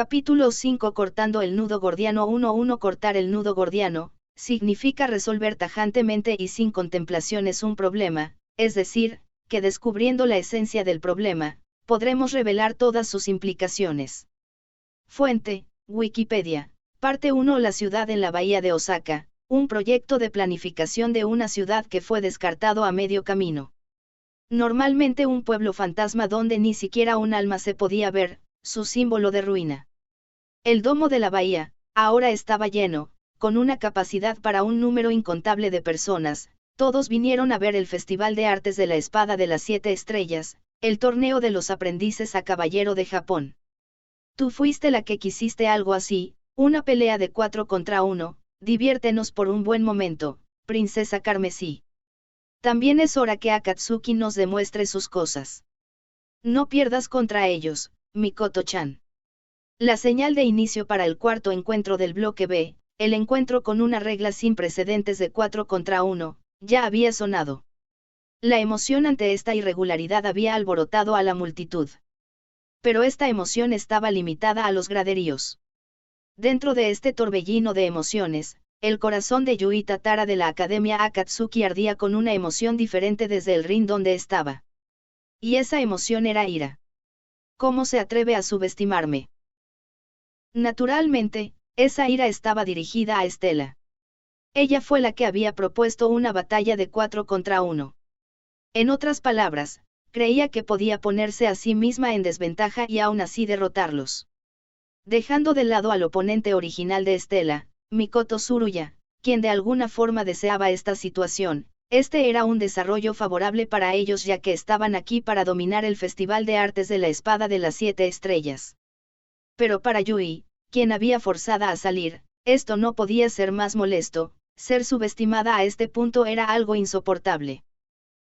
Capítulo 5 Cortando el nudo gordiano 1:1 Cortar el nudo gordiano, significa resolver tajantemente y sin contemplaciones un problema, es decir, que descubriendo la esencia del problema, podremos revelar todas sus implicaciones. Fuente, Wikipedia. Parte 1 La ciudad en la bahía de Osaka, un proyecto de planificación de una ciudad que fue descartado a medio camino. Normalmente un pueblo fantasma donde ni siquiera un alma se podía ver, su símbolo de ruina. El domo de la bahía, ahora estaba lleno, con una capacidad para un número incontable de personas, todos vinieron a ver el Festival de Artes de la Espada de las 7 Estrellas, el torneo de los aprendices a caballero de Japón. Tú fuiste la que quisiste algo así, una pelea de 4 contra 1, diviértenos por un buen momento, princesa carmesí. También es hora que Akatsuki nos demuestre sus cosas. No pierdas contra ellos, Mikoto-chan. La señal de inicio para el cuarto encuentro del bloque B, el encuentro con una regla sin precedentes de 4 contra 1, ya había sonado. La emoción ante esta irregularidad había alborotado a la multitud. Pero esta emoción estaba limitada a los graderíos. Dentro de este torbellino de emociones, el corazón de Yui Tatara de la Academia Akatsuki ardía con una emoción diferente desde el ring donde estaba. Y esa emoción era ira. ¿Cómo se atreve a subestimarme? Naturalmente, esa ira estaba dirigida a Estela. Ella fue la que había propuesto una batalla de 4 contra 1. En otras palabras, creía que podía ponerse a sí misma en desventaja y aún así derrotarlos. Dejando de lado al oponente original de Estela, Mikoto Tsuruya, quien de alguna forma deseaba esta situación, este era un desarrollo favorable para ellos ya que estaban aquí para dominar el Festival de Artes de la Espada de las 7 Estrellas. Pero para Yui, quien había forzada a salir, esto no podía ser más molesto, ser subestimada a este punto era algo insoportable.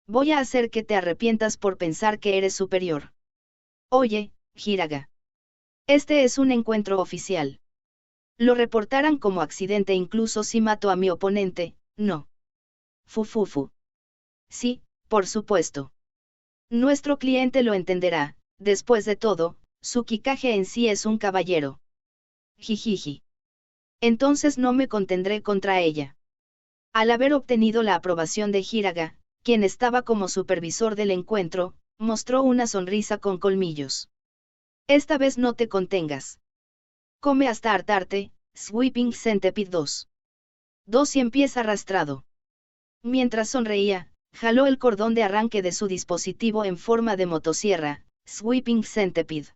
Voy a hacer que te arrepientas por pensar que eres superior. Oye, Hiraga. Este es un encuentro oficial. Lo reportarán como accidente incluso si mato a mi oponente, no. Fufufu. Sí, por supuesto. Nuestro cliente lo entenderá, después de todo, Tsukikage en sí es un caballero. Jijiji. Entonces no me contendré contra ella. Al haber obtenido la aprobación de Hiraga, quien estaba como supervisor del encuentro, mostró una sonrisa con colmillos. Esta vez no te contengas. Come hasta hartarte, Sweeping Centipede 2. 2 y empieza arrastrado. Mientras sonreía, jaló el cordón de arranque de su dispositivo en forma de motosierra, Sweeping Centipede.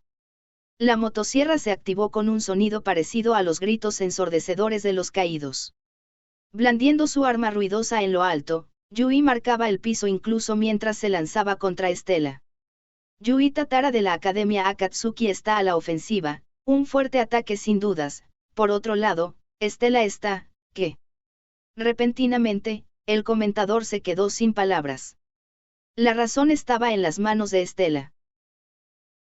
La motosierra se activó con un sonido parecido a los gritos ensordecedores de los caídos. Blandiendo su arma ruidosa en lo alto, Yui marcaba el piso incluso mientras se lanzaba contra Estela. Yui Tatara de la Academia Akatsuki está a la ofensiva, un fuerte ataque sin dudas. Por otro lado, Estela está, ¿qué? Repentinamente, el comentador se quedó sin palabras. La razón estaba en las manos de Estela.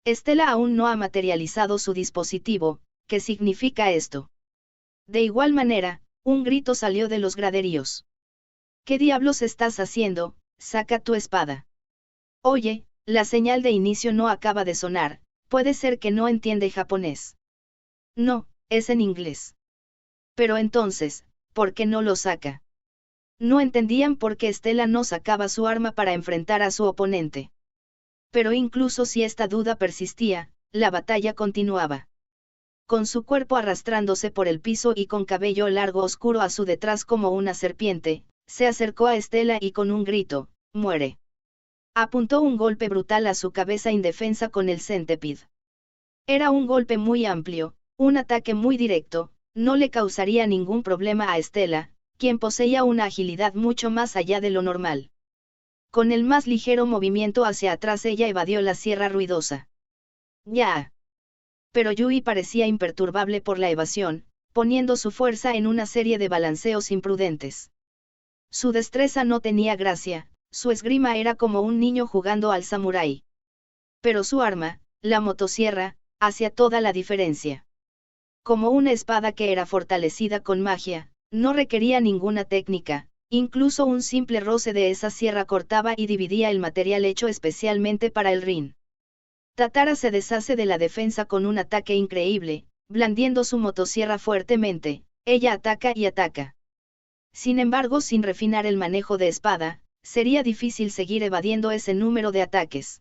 Estela aún no ha materializado su dispositivo, ¿qué significa esto? De igual manera, un grito salió de los graderíos. ¿Qué diablos estás haciendo? Saca tu espada. Oye, la señal de inicio no acaba de sonar, puede ser que no entiende japonés. No, es en inglés. Pero entonces, ¿por qué no lo saca? No entendían por qué Estela no sacaba su arma para enfrentar a su oponente. Pero incluso si esta duda persistía, la batalla continuaba. Con su cuerpo arrastrándose por el piso y con cabello largo oscuro a su detrás como una serpiente, se acercó a Estela y con un grito, ¡muere! Apuntó un golpe brutal a su cabeza indefensa con el centipede. Era un golpe muy amplio, un ataque muy directo, no le causaría ningún problema a Estela, quien poseía una agilidad mucho más allá de lo normal. Con el más ligero movimiento hacia atrás ella evadió la sierra ruidosa. ¡Ya! Pero Yui parecía imperturbable por la evasión, poniendo su fuerza en una serie de balanceos imprudentes. Su destreza no tenía gracia, su esgrima era como un niño jugando al samurái. Pero su arma, la motosierra, hacía toda la diferencia. Como una espada que era fortalecida con magia, no requería ninguna técnica, incluso un simple roce de esa sierra cortaba y dividía el material hecho especialmente para el ring. Tatara se deshace de la defensa con un ataque increíble, blandiendo su motosierra fuertemente, ella ataca y ataca. Sin embargo, sin refinar el manejo de espada, sería difícil seguir evadiendo ese número de ataques.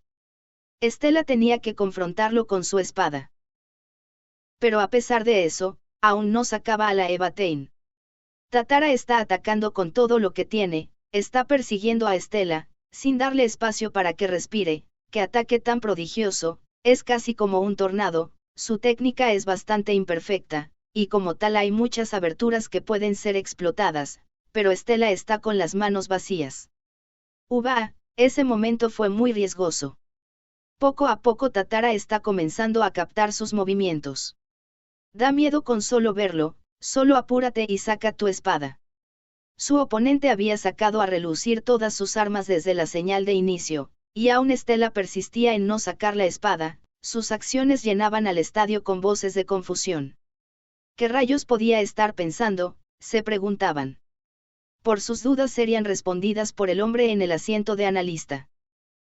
Estela tenía que confrontarlo con su espada. Pero a pesar de eso, aún no sacaba a la Evatain. Tatara está atacando con todo lo que tiene, está persiguiendo a Estela, sin darle espacio para que respire, qué ataque tan prodigioso, es casi como un tornado, su técnica es bastante imperfecta, y como tal hay muchas aberturas que pueden ser explotadas, pero Estela está con las manos vacías. Ese momento fue muy riesgoso. Poco a poco Tatara está comenzando a captar sus movimientos. Da miedo con solo verlo, solo apúrate y saca tu espada. Su oponente había sacado a relucir todas sus armas desde la señal de inicio, y aún Estela persistía en no sacar la espada, sus acciones llenaban al estadio con voces de confusión. ¿Qué rayos podía estar pensando?, se preguntaban. Por sus dudas serían respondidas por el hombre en el asiento de analista.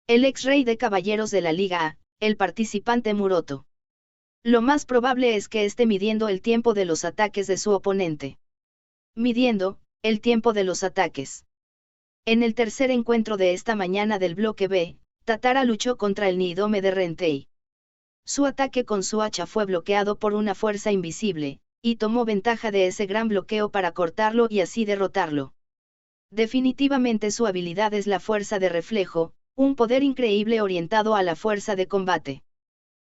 El ex-rey de caballeros de la Liga A, el participante Muroto. Lo más probable es que esté midiendo el tiempo de los ataques de su oponente. Midiendo el tiempo de los ataques. En el tercer encuentro de esta mañana del bloque B, Tatara luchó contra el Niidome de Rentei. Su ataque con su hacha fue bloqueado por una fuerza invisible, y tomó ventaja de ese gran bloqueo para cortarlo y así derrotarlo. Definitivamente su habilidad es la fuerza de reflejo, un poder increíble orientado a la fuerza de combate.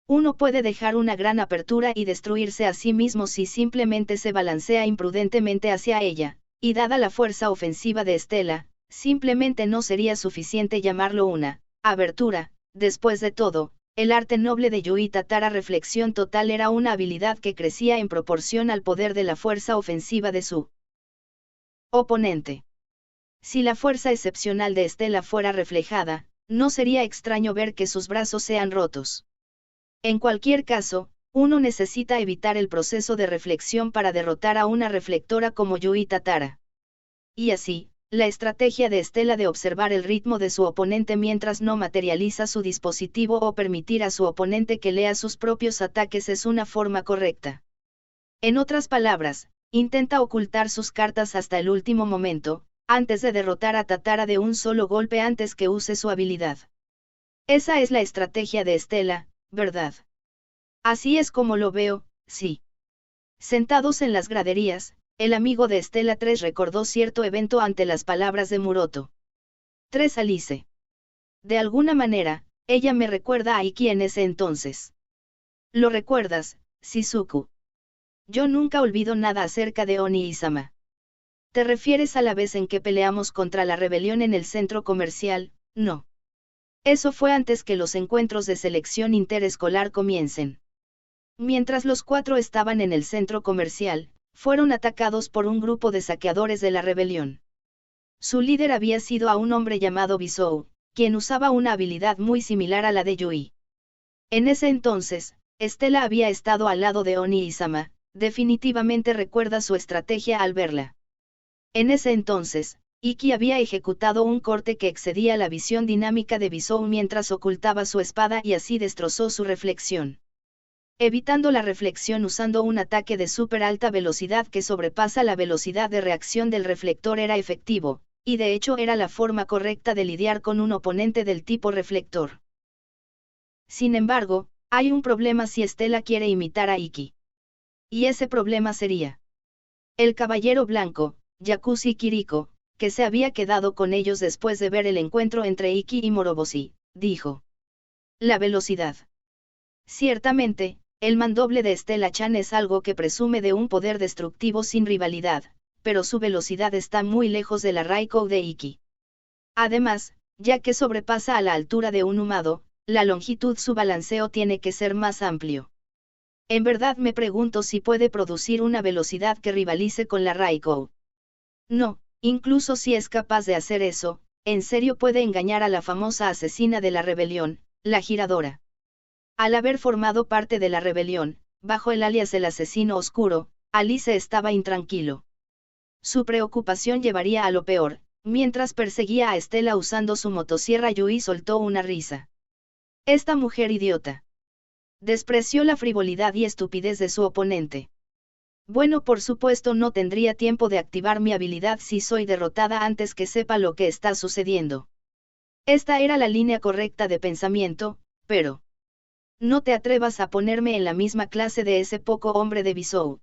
Uno puede dejar una gran apertura y destruirse a sí mismo si simplemente se balancea imprudentemente hacia ella, y dada la fuerza ofensiva de Estela, simplemente no sería suficiente llamarlo una abertura. Después de todo, el arte noble de Yui Tatara reflexión total era una habilidad que crecía en proporción al poder de la fuerza ofensiva de su oponente. Si la fuerza excepcional de Estela fuera reflejada, no sería extraño ver que sus brazos sean rotos. En cualquier caso, uno necesita evitar el proceso de reflexión para derrotar a una reflectora como Yui Tatara. Y así, la estrategia de Estela de observar el ritmo de su oponente mientras no materializa su dispositivo o permitir a su oponente que lea sus propios ataques es una forma correcta. En otras palabras, intenta ocultar sus cartas hasta el último momento, antes de derrotar a Tatara de un solo golpe antes que use su habilidad. Esa es la estrategia de Estela, ¿verdad? Así es como lo veo, sí. Sentados en las graderías, el amigo de Estela 3 recordó cierto evento ante las palabras de Muroto. 3 Alice. De alguna manera, ella me recuerda a Iki en ese entonces. ¿Lo recuerdas, Shizuku? Yo nunca olvido nada acerca de Oni-sama. ¿Te refieres a la vez en que peleamos contra la rebelión en el centro comercial? No. Eso fue antes que los encuentros de selección interescolar comiencen. Mientras los 4 estaban en el centro comercial, fueron atacados por un grupo de saqueadores de la rebelión. Su líder había sido a un hombre llamado Bisou, quien usaba una habilidad muy similar a la de Yui. En ese entonces, Estela había estado al lado de Oni-sama, definitivamente recuerda su estrategia al verla. En ese entonces, Iki había ejecutado un corte que excedía la visión dinámica de Bisou mientras ocultaba su espada y así destrozó su reflexión. Evitando la reflexión usando un ataque de súper alta velocidad que sobrepasa la velocidad de reacción del reflector era efectivo, y de hecho era la forma correcta de lidiar con un oponente del tipo reflector. Sin embargo, hay un problema si Estela quiere imitar a Iki. Y ese problema sería el caballero blanco, Yakushi Kiriko, que se había quedado con ellos después de ver el encuentro entre Iki y Moroboshi, dijo. La velocidad. Ciertamente, el mandoble de Estela Chan es algo que presume de un poder destructivo sin rivalidad, pero su velocidad está muy lejos de la Raikou de Iki. Además, ya que sobrepasa a la altura de un humado, la longitud su balanceo tiene que ser más amplio. En verdad me pregunto si puede producir una velocidad que rivalice con la Raikou. No, incluso si es capaz de hacer eso, en serio puede engañar a la famosa asesina de la rebelión, la giradora. Al haber formado parte de la rebelión, bajo el alias el asesino oscuro, Alice estaba intranquilo. Su preocupación llevaría a lo peor, mientras perseguía a Estela usando su motosierra Yui soltó una risa. Esta mujer idiota. Despreció la frivolidad y estupidez de su oponente. Bueno, por supuesto no tendría tiempo de activar mi habilidad si soy derrotada antes que sepa lo que está sucediendo. Esta era la línea correcta de pensamiento, pero... No te atrevas a ponerme en la misma clase de ese poco hombre de Bisou.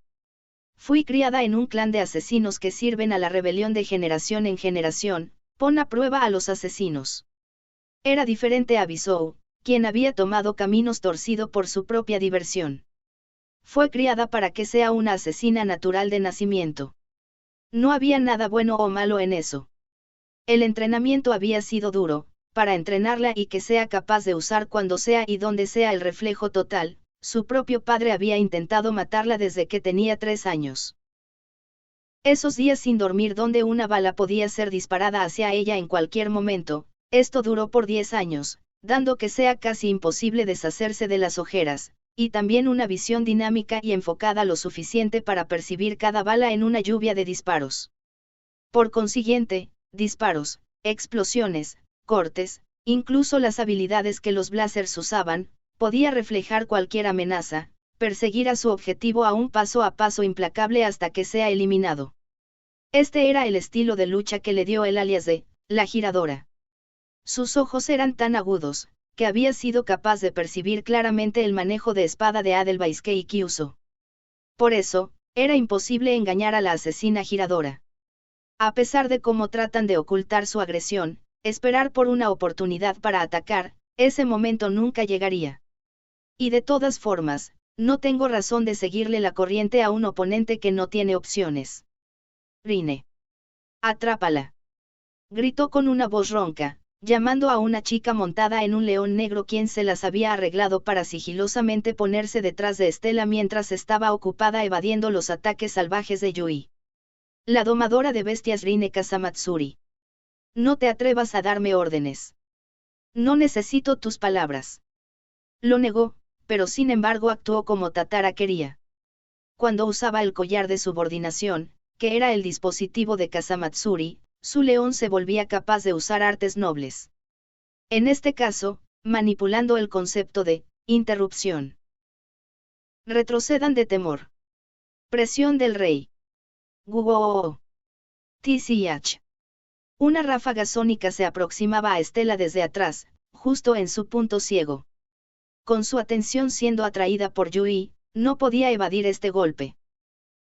Fui criada en un clan de asesinos que sirven a la rebelión de generación en generación, pon a prueba a los asesinos. Era diferente a Bisou, quien había tomado caminos torcidos por su propia diversión. Fue criada para que sea una asesina natural de nacimiento. No había nada bueno o malo en eso. El entrenamiento había sido duro, para entrenarla y que sea capaz de usar cuando sea y donde sea el reflejo total. Su propio padre había intentado matarla desde que tenía 3 años. Esos días sin dormir donde una bala podía ser disparada hacia ella en cualquier momento, esto duró por 10 años, dando que sea casi imposible deshacerse de las ojeras, y también una visión dinámica y enfocada lo suficiente para percibir cada bala en una lluvia de disparos. Por consiguiente, disparos, explosiones, cortes, incluso las habilidades que los blazers usaban, podía reflejar cualquier amenaza, perseguir a su objetivo a un paso implacable hasta que sea eliminado. Este era el estilo de lucha que le dio el alias de la giradora. Sus ojos eran tan agudos, que había sido capaz de percibir claramente el manejo de espada de Adelweiss que usó. Por eso, era imposible engañar a la asesina giradora. A pesar de cómo tratan de ocultar su agresión, esperar por una oportunidad para atacar, ese momento nunca llegaría. Y de todas formas, no tengo razón de seguirle la corriente a un oponente que no tiene opciones. Rine. Atrápala. Gritó con una voz ronca, llamando a una chica montada en un león negro quien se las había arreglado para sigilosamente ponerse detrás de Estela mientras estaba ocupada evadiendo los ataques salvajes de Yui. La domadora de bestias Rine Kasamatsuri. No te atrevas a darme órdenes. No necesito tus palabras. Lo negó, pero sin embargo actuó como Tatara quería. Cuando usaba el collar de subordinación, que era el dispositivo de Kasamatsuri, su león se volvía capaz de usar artes nobles. En este caso, manipulando el concepto de interrupción. Retrocedan de temor. Presión del rey. Guo. TCH. Una ráfaga sónica se aproximaba a Estela desde atrás, justo en su punto ciego. Con su atención siendo atraída por Yui, no podía evadir este golpe.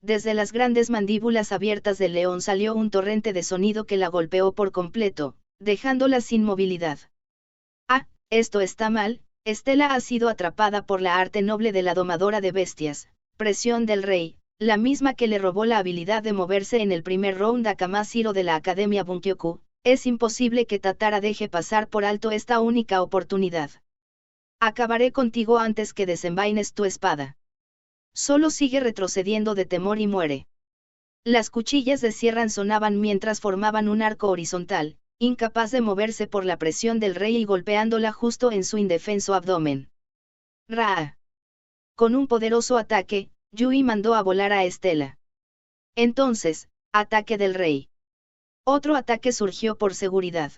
Desde las grandes mandíbulas abiertas del león salió un torrente de sonido que la golpeó por completo, dejándola sin movilidad. Ah, esto está mal, Estela ha sido atrapada por la arte noble de la domadora de bestias, presión del rey, la misma que le robó la habilidad de moverse en el primer round a Kamashiro de la Academia Bunkyoku. Es imposible que Tatara deje pasar por alto esta única oportunidad. Acabaré contigo antes que desenvaines tu espada. Solo sigue retrocediendo de temor y muere. Las cuchillas de Sierran sonaban mientras formaban un arco horizontal, incapaz de moverse por la presión del rey y golpeándola justo en su indefenso abdomen. ¡Ra! Con un poderoso ataque, Yui mandó a volar a Estela. Entonces, ataque del rey. Otro ataque surgió por seguridad.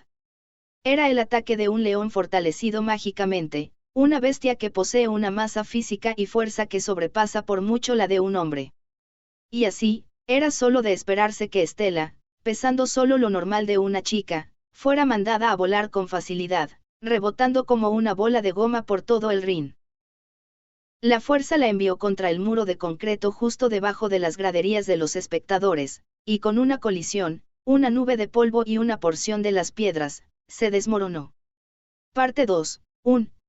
Era el ataque de un león fortalecido mágicamente, una bestia que posee una masa física y fuerza que sobrepasa por mucho la de un hombre. Y así, era solo de esperarse que Estela, pesando solo lo normal de una chica, fuera mandada a volar con facilidad, rebotando como una bola de goma por todo el ring. La fuerza la envió contra el muro de concreto justo debajo de las graderías de los espectadores, y con una colisión, una nube de polvo y una porción de las piedras, se desmoronó. Parte 2.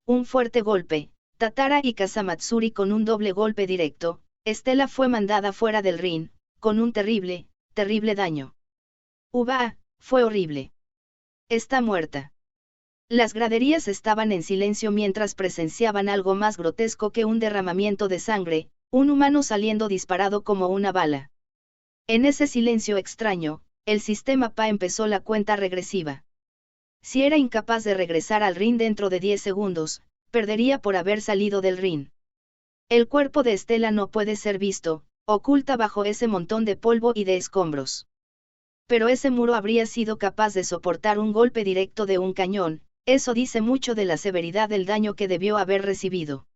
Un fuerte golpe, Tatara y Kasamatsuri con un doble golpe directo, Estela fue mandada fuera del ring, con un terrible daño. Uba, fue horrible. Está muerta. Las graderías estaban en silencio mientras presenciaban algo más grotesco que un derramamiento de sangre, un humano saliendo disparado como una bala. En ese silencio extraño, el sistema PA empezó la cuenta regresiva. Si era incapaz de regresar al ring dentro de 10 segundos, perdería por haber salido del ring. El cuerpo de Estela no puede ser visto, oculta bajo ese montón de polvo y de escombros. Pero ese muro habría sido capaz de soportar un golpe directo de un cañón, eso dice mucho de la severidad del daño que debió haber recibido.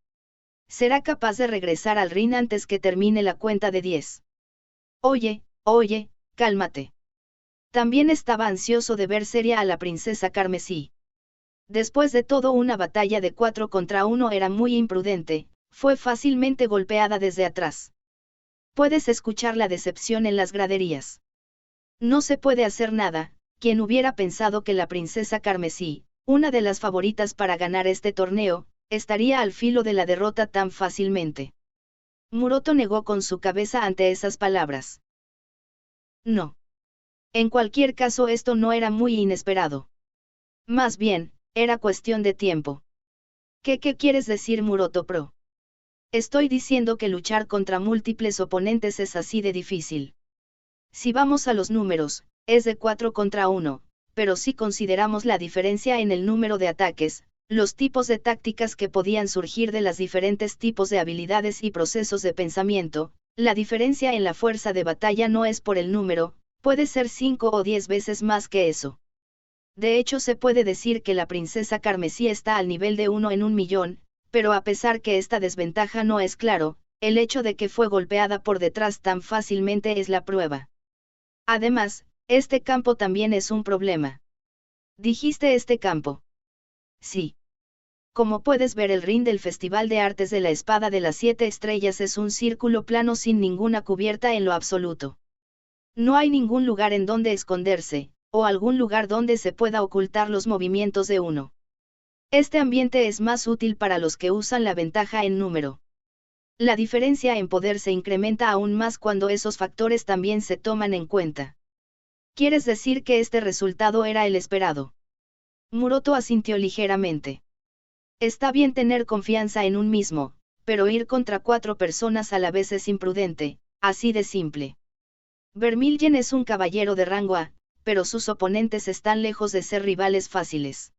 Será capaz de regresar al ring antes que termine la cuenta de 10. Oye, cálmate. También estaba ansioso de ver seria a la princesa carmesí. Después de todo, una batalla de 4 contra 1 era muy imprudente, fue fácilmente golpeada desde atrás. Puedes escuchar la decepción en las graderías. No se puede hacer nada. ¿Quién hubiera pensado que la princesa carmesí, una de las favoritas para ganar este torneo, estaría al filo de la derrota tan fácilmente? Muroto negó con su cabeza ante esas palabras. No. En cualquier caso, esto no era muy inesperado. Más bien, era cuestión de tiempo. ¿Qué quieres decir, Muroto Pro? Estoy diciendo que luchar contra múltiples oponentes es así de difícil. Si vamos a los números, es de 4 contra 1, pero si consideramos la diferencia en el número de ataques, los tipos de tácticas que podían surgir de los diferentes tipos de habilidades y procesos de pensamiento, la diferencia en la fuerza de batalla no es por el número, puede ser 5 o 10 veces más que eso. De hecho, se puede decir que la princesa carmesí está al nivel de 1 en 1.000.000, pero a pesar que esta desventaja no es claro, el hecho de que fue golpeada por detrás tan fácilmente es la prueba. Además, este campo también es un problema. ¿Dijiste este campo? Sí. Como puedes ver, el ring del Festival de Artes de la Espada de las 7 Estrellas es un círculo plano sin ninguna cubierta en lo absoluto. No hay ningún lugar en donde esconderse, o algún lugar donde se pueda ocultar los movimientos de uno. Este ambiente es más útil para los que usan la ventaja en número. La diferencia en poder se incrementa aún más cuando esos factores también se toman en cuenta. ¿Quieres decir que este resultado era el esperado? Muroto asintió ligeramente. Está bien tener confianza en un mismo, pero ir contra 4 personas a la vez es imprudente, así de simple. Vermillion es un caballero de rango A, pero sus oponentes están lejos de ser rivales fáciles.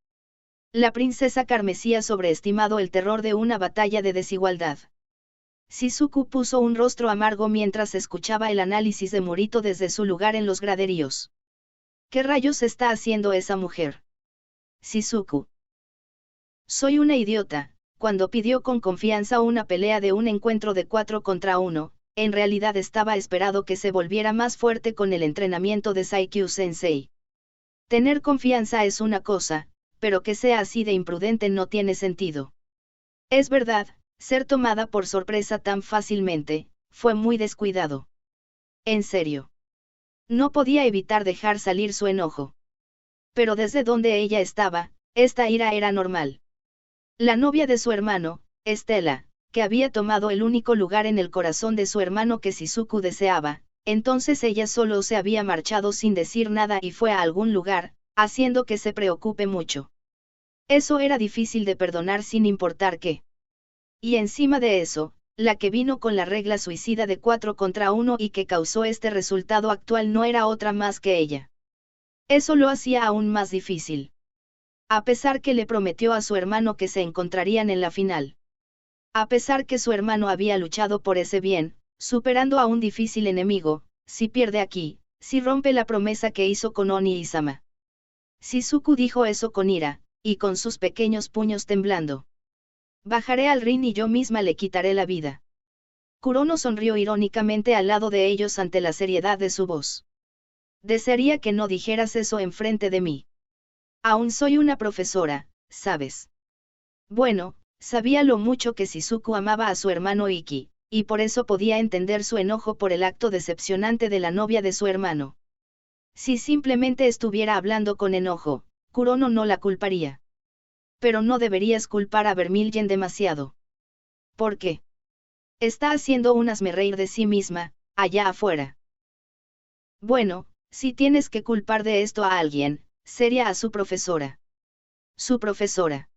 La princesa carmesí ha sobreestimado el terror de una batalla de desigualdad. Shizuku puso un rostro amargo mientras escuchaba el análisis de Murito desde su lugar en los graderíos. ¿Qué rayos está haciendo esa mujer? Shizuku. Soy una idiota. Cuando pidió con confianza una pelea de un encuentro de 4 contra 1, en realidad estaba esperado que se volviera más fuerte con el entrenamiento de Saikyu-sensei. Tener confianza es una cosa, pero que sea así de imprudente no tiene sentido. Es verdad, ser tomada por sorpresa tan fácilmente, fue muy descuidado. En serio. No podía evitar dejar salir su enojo. Pero desde donde ella estaba, esta ira era normal. La novia de su hermano, Estela, que había tomado el único lugar en el corazón de su hermano que Shizuku deseaba, entonces ella solo se había marchado sin decir nada y fue a algún lugar, haciendo que se preocupe mucho. Eso era difícil de perdonar sin importar qué. Y encima de eso, la que vino con la regla suicida de 4 contra 1 y que causó este resultado actual no era otra más que ella. Eso lo hacía aún más difícil. A pesar que le prometió a su hermano que se encontrarían en la final. A pesar que su hermano había luchado por ese bien, superando a un difícil enemigo, si pierde aquí, si rompe la promesa que hizo con Oni-sama. Shizuku dijo eso con ira, y con sus pequeños puños temblando. Bajaré al ring y yo misma le quitaré la vida. Kurono sonrió irónicamente al lado de ellos ante la seriedad de su voz. Desearía que no dijeras eso enfrente de mí. Aún soy una profesora, ¿sabes? Bueno, sabía lo mucho que Shizuku amaba a su hermano Iki, y por eso podía entender su enojo por el acto decepcionante de la novia de su hermano. Si simplemente estuviera hablando con enojo, Kurono no la culparía. Pero no deberías culpar a Vermillion demasiado. ¿Por qué? Está haciendo un hazmerreír de sí misma, allá afuera. Bueno, si tienes que culpar de esto a alguien, sería a su profesora. Su profesora.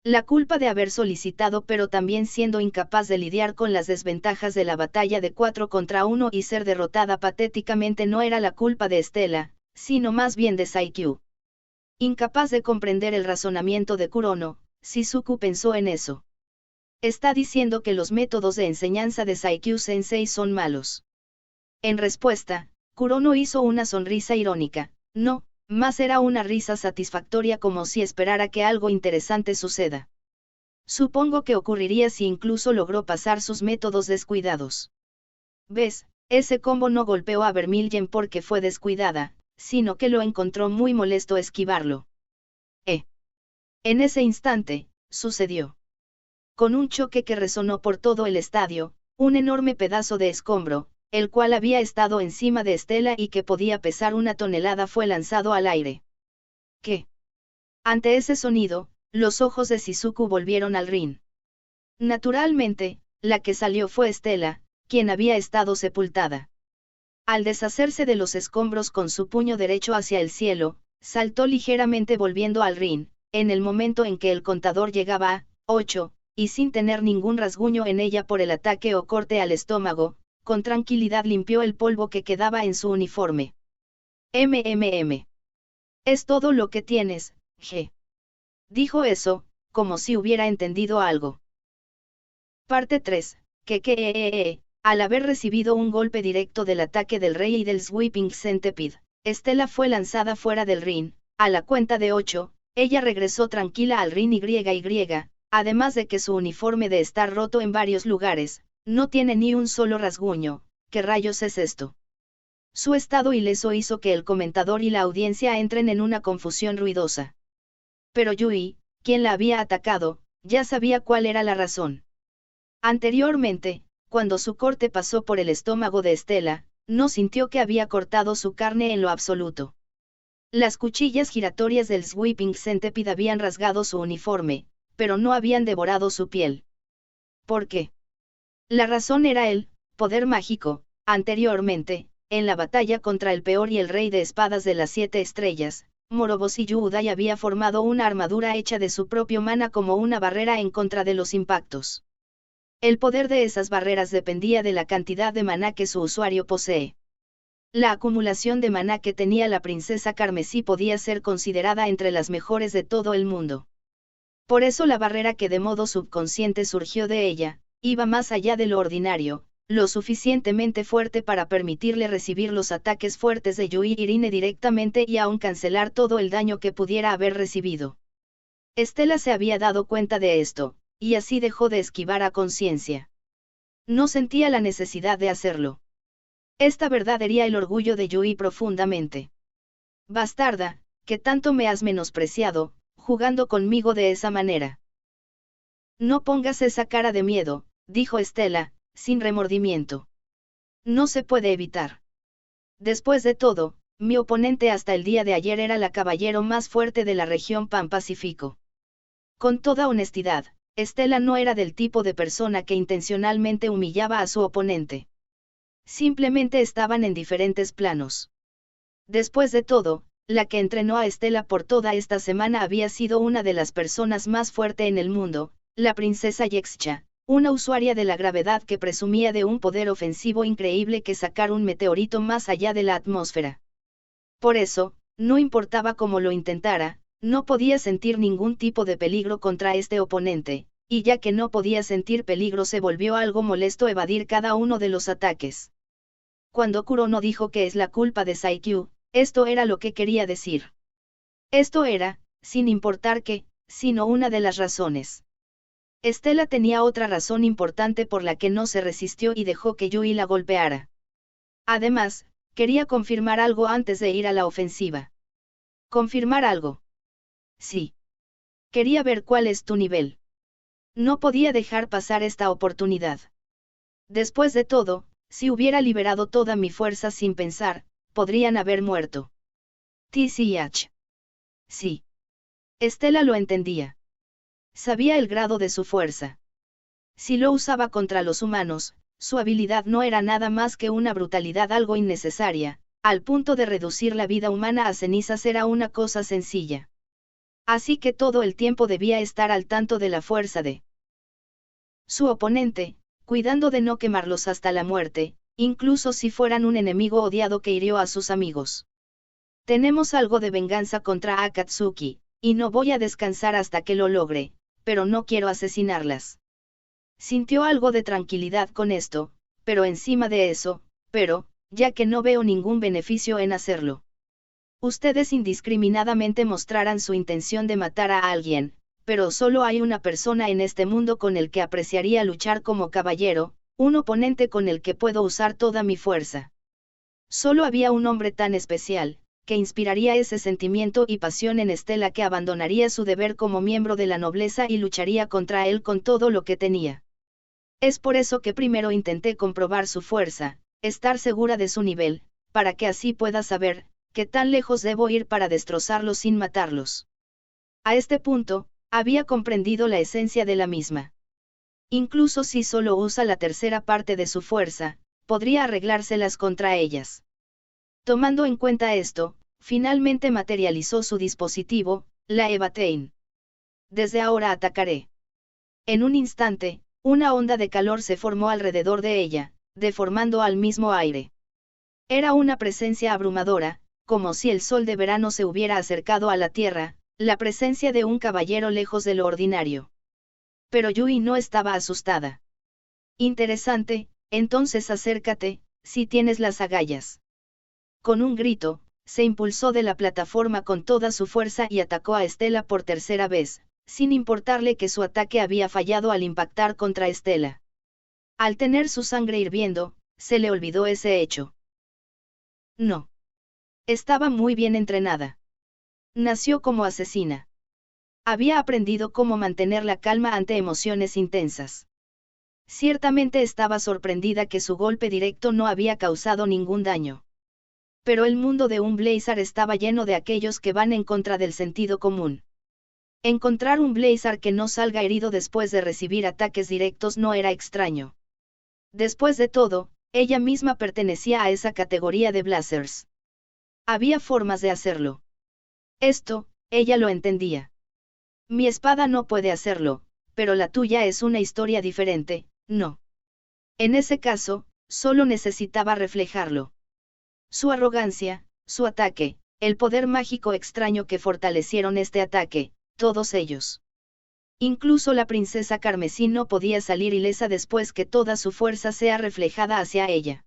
La culpa de haber solicitado pero también siendo incapaz de lidiar con las desventajas de la batalla de 4 contra 1 y ser derrotada patéticamente no era la culpa de Estela, sino más bien de Saikyu. Incapaz de comprender el razonamiento de Kurono, Shizuku pensó en eso. Está diciendo que los métodos de enseñanza de Saikyu-sensei son malos. En respuesta, Kurono hizo una sonrisa irónica, no, más era una risa satisfactoria como si esperara que algo interesante suceda. Supongo que ocurriría si incluso logró pasar sus métodos descuidados. ¿Ves? Ese combo no golpeó a Vermillion porque fue descuidada, sino que lo encontró muy molesto esquivarlo. En ese instante, sucedió. Con un choque que resonó por todo el estadio, un enorme pedazo de escombro, el cual había estado encima de Stella y que podía pesar 1 tonelada, fue lanzado al aire. ¿Qué? Ante ese sonido, los ojos de Shizuku volvieron al ring. Naturalmente, la que salió fue Stella, quien había estado sepultada. Al deshacerse de los escombros con su puño derecho hacia el cielo, saltó ligeramente volviendo al ring, en el momento en que el contador llegaba a 8, y sin tener ningún rasguño en ella por el ataque o corte al estómago, con tranquilidad limpió el polvo que quedaba en su uniforme. Es todo lo que tienes, G. Dijo eso, como si hubiera entendido algo. Parte 3. Al haber recibido un golpe directo del ataque del rey y del Sweeping Centipede, Stella fue lanzada fuera del ring. A la cuenta de 8, ella regresó tranquila al ring y, además de que su uniforme de estar roto en varios lugares, no tiene ni un solo rasguño. ¿Qué rayos es esto? Su estado ileso hizo que el comentador y la audiencia entren en una confusión ruidosa. Pero Yui, quien la había atacado, ya sabía cuál era la razón. Anteriormente, cuando su corte pasó por el estómago de Stella, no sintió que había cortado su carne en lo absoluto. Las cuchillas giratorias del Sweeping Centipede habían rasgado su uniforme, pero no habían devorado su piel. ¿Por qué? La razón era el poder mágico. Anteriormente, en la batalla contra el peor y el rey de espadas de las 7 estrellas, Moroboshi Yudai había formado una armadura hecha de su propio mana como una barrera en contra de los impactos. El poder de esas barreras dependía de la cantidad de maná que su usuario posee. La acumulación de maná que tenía la princesa Carmesí podía ser considerada entre las mejores de todo el mundo. Por eso la barrera que de modo subconsciente surgió de ella, iba más allá de lo ordinario, lo suficientemente fuerte para permitirle recibir los ataques fuertes de Yui Irine directamente y aún cancelar todo el daño que pudiera haber recibido. Stella se había dado cuenta de esto, y así dejó de esquivar a conciencia. No sentía la necesidad de hacerlo. Esta verdad hería el orgullo de Yui profundamente. Bastarda, que tanto me has menospreciado, jugando conmigo de esa manera. No pongas esa cara de miedo, dijo Stella, sin remordimiento. No se puede evitar. Después de todo, mi oponente hasta el día de ayer era la caballero más fuerte de la región Pan-Pacífico. Con toda honestidad, Stella no era del tipo de persona que intencionalmente humillaba a su oponente. Simplemente estaban en diferentes planos. Después de todo, la que entrenó a Stella por toda esta semana había sido una de las personas más fuertes en el mundo, la princesa Yexcha, una usuaria de la gravedad que presumía de un poder ofensivo increíble que sacar un meteorito más allá de la atmósfera. Por eso, no importaba cómo lo intentara, no podía sentir ningún tipo de peligro contra este oponente, y ya que no podía sentir peligro se volvió algo molesto evadir cada uno de los ataques. Cuando Kurono dijo que es la culpa de Saikyu, esto era lo que quería decir. Esto era, sin importar qué, sino una de las razones. Stella tenía otra razón importante por la que no se resistió y dejó que Yui la golpeara. Además, quería confirmar algo antes de ir a la ofensiva. ¿Confirmar algo? Sí. Quería ver cuál es tu nivel. No podía dejar pasar esta oportunidad. Después de todo, si hubiera liberado toda mi fuerza sin pensar, podrían haber muerto. TCH. Sí. Stella lo entendía. Sabía el grado de su fuerza. Si lo usaba contra los humanos, su habilidad no era nada más que una brutalidad algo innecesaria, al punto de reducir la vida humana a cenizas era una cosa sencilla. Así que todo el tiempo debía estar al tanto de la fuerza de su oponente, cuidando de no quemarlos hasta la muerte, incluso si fueran un enemigo odiado que hirió a sus amigos. Tenemos algo de venganza contra Akatsuki, y no voy a descansar hasta que lo logre, pero no quiero asesinarlas. Sintió algo de tranquilidad con esto, pero encima de eso, ya que no veo ningún beneficio en hacerlo. Ustedes indiscriminadamente mostrarán su intención de matar a alguien, pero solo hay una persona en este mundo con el que apreciaría luchar como caballero, un oponente con el que puedo usar toda mi fuerza. Solo había un hombre tan especial, que inspiraría ese sentimiento y pasión en Estela que abandonaría su deber como miembro de la nobleza y lucharía contra él con todo lo que tenía. Es por eso que primero intenté comprobar su fuerza, estar segura de su nivel, para que así pueda saber, qué tan lejos debo ir para destrozarlos sin matarlos. A este punto, había comprendido la esencia de la misma. Incluso si solo usa la tercera parte de su fuerza, podría arreglárselas contra ellas. Tomando en cuenta esto, finalmente materializó su dispositivo, la Evatain. Desde ahora atacaré. En un instante, una onda de calor se formó alrededor de ella, deformando al mismo aire. Era una presencia abrumadora, como si el sol de verano se hubiera acercado a la tierra, la presencia de un caballero lejos de lo ordinario. Pero Yui no estaba asustada. Interesante, entonces acércate, si tienes las agallas. Con un grito, se impulsó de la plataforma con toda su fuerza y atacó a Estela por tercera vez, sin importarle que su ataque había fallado al impactar contra Estela. Al tener su sangre hirviendo, se le olvidó ese hecho. No. Estaba muy bien entrenada. Nació como asesina. Había aprendido cómo mantener la calma ante emociones intensas. Ciertamente estaba sorprendida que su golpe directo no había causado ningún daño. Pero el mundo de un Blazer estaba lleno de aquellos que van en contra del sentido común. Encontrar un Blazer que no salga herido después de recibir ataques directos no era extraño. Después de todo, ella misma pertenecía a esa categoría de Blazers. Había formas de hacerlo. Esto, ella lo entendía. Mi espada no puede hacerlo, pero la tuya es una historia diferente, ¿no? En ese caso, solo necesitaba reflejarlo. Su arrogancia, su ataque, el poder mágico extraño que fortalecieron este ataque, todos ellos. Incluso la princesa carmesí no podía salir ilesa después que toda su fuerza sea reflejada hacia ella.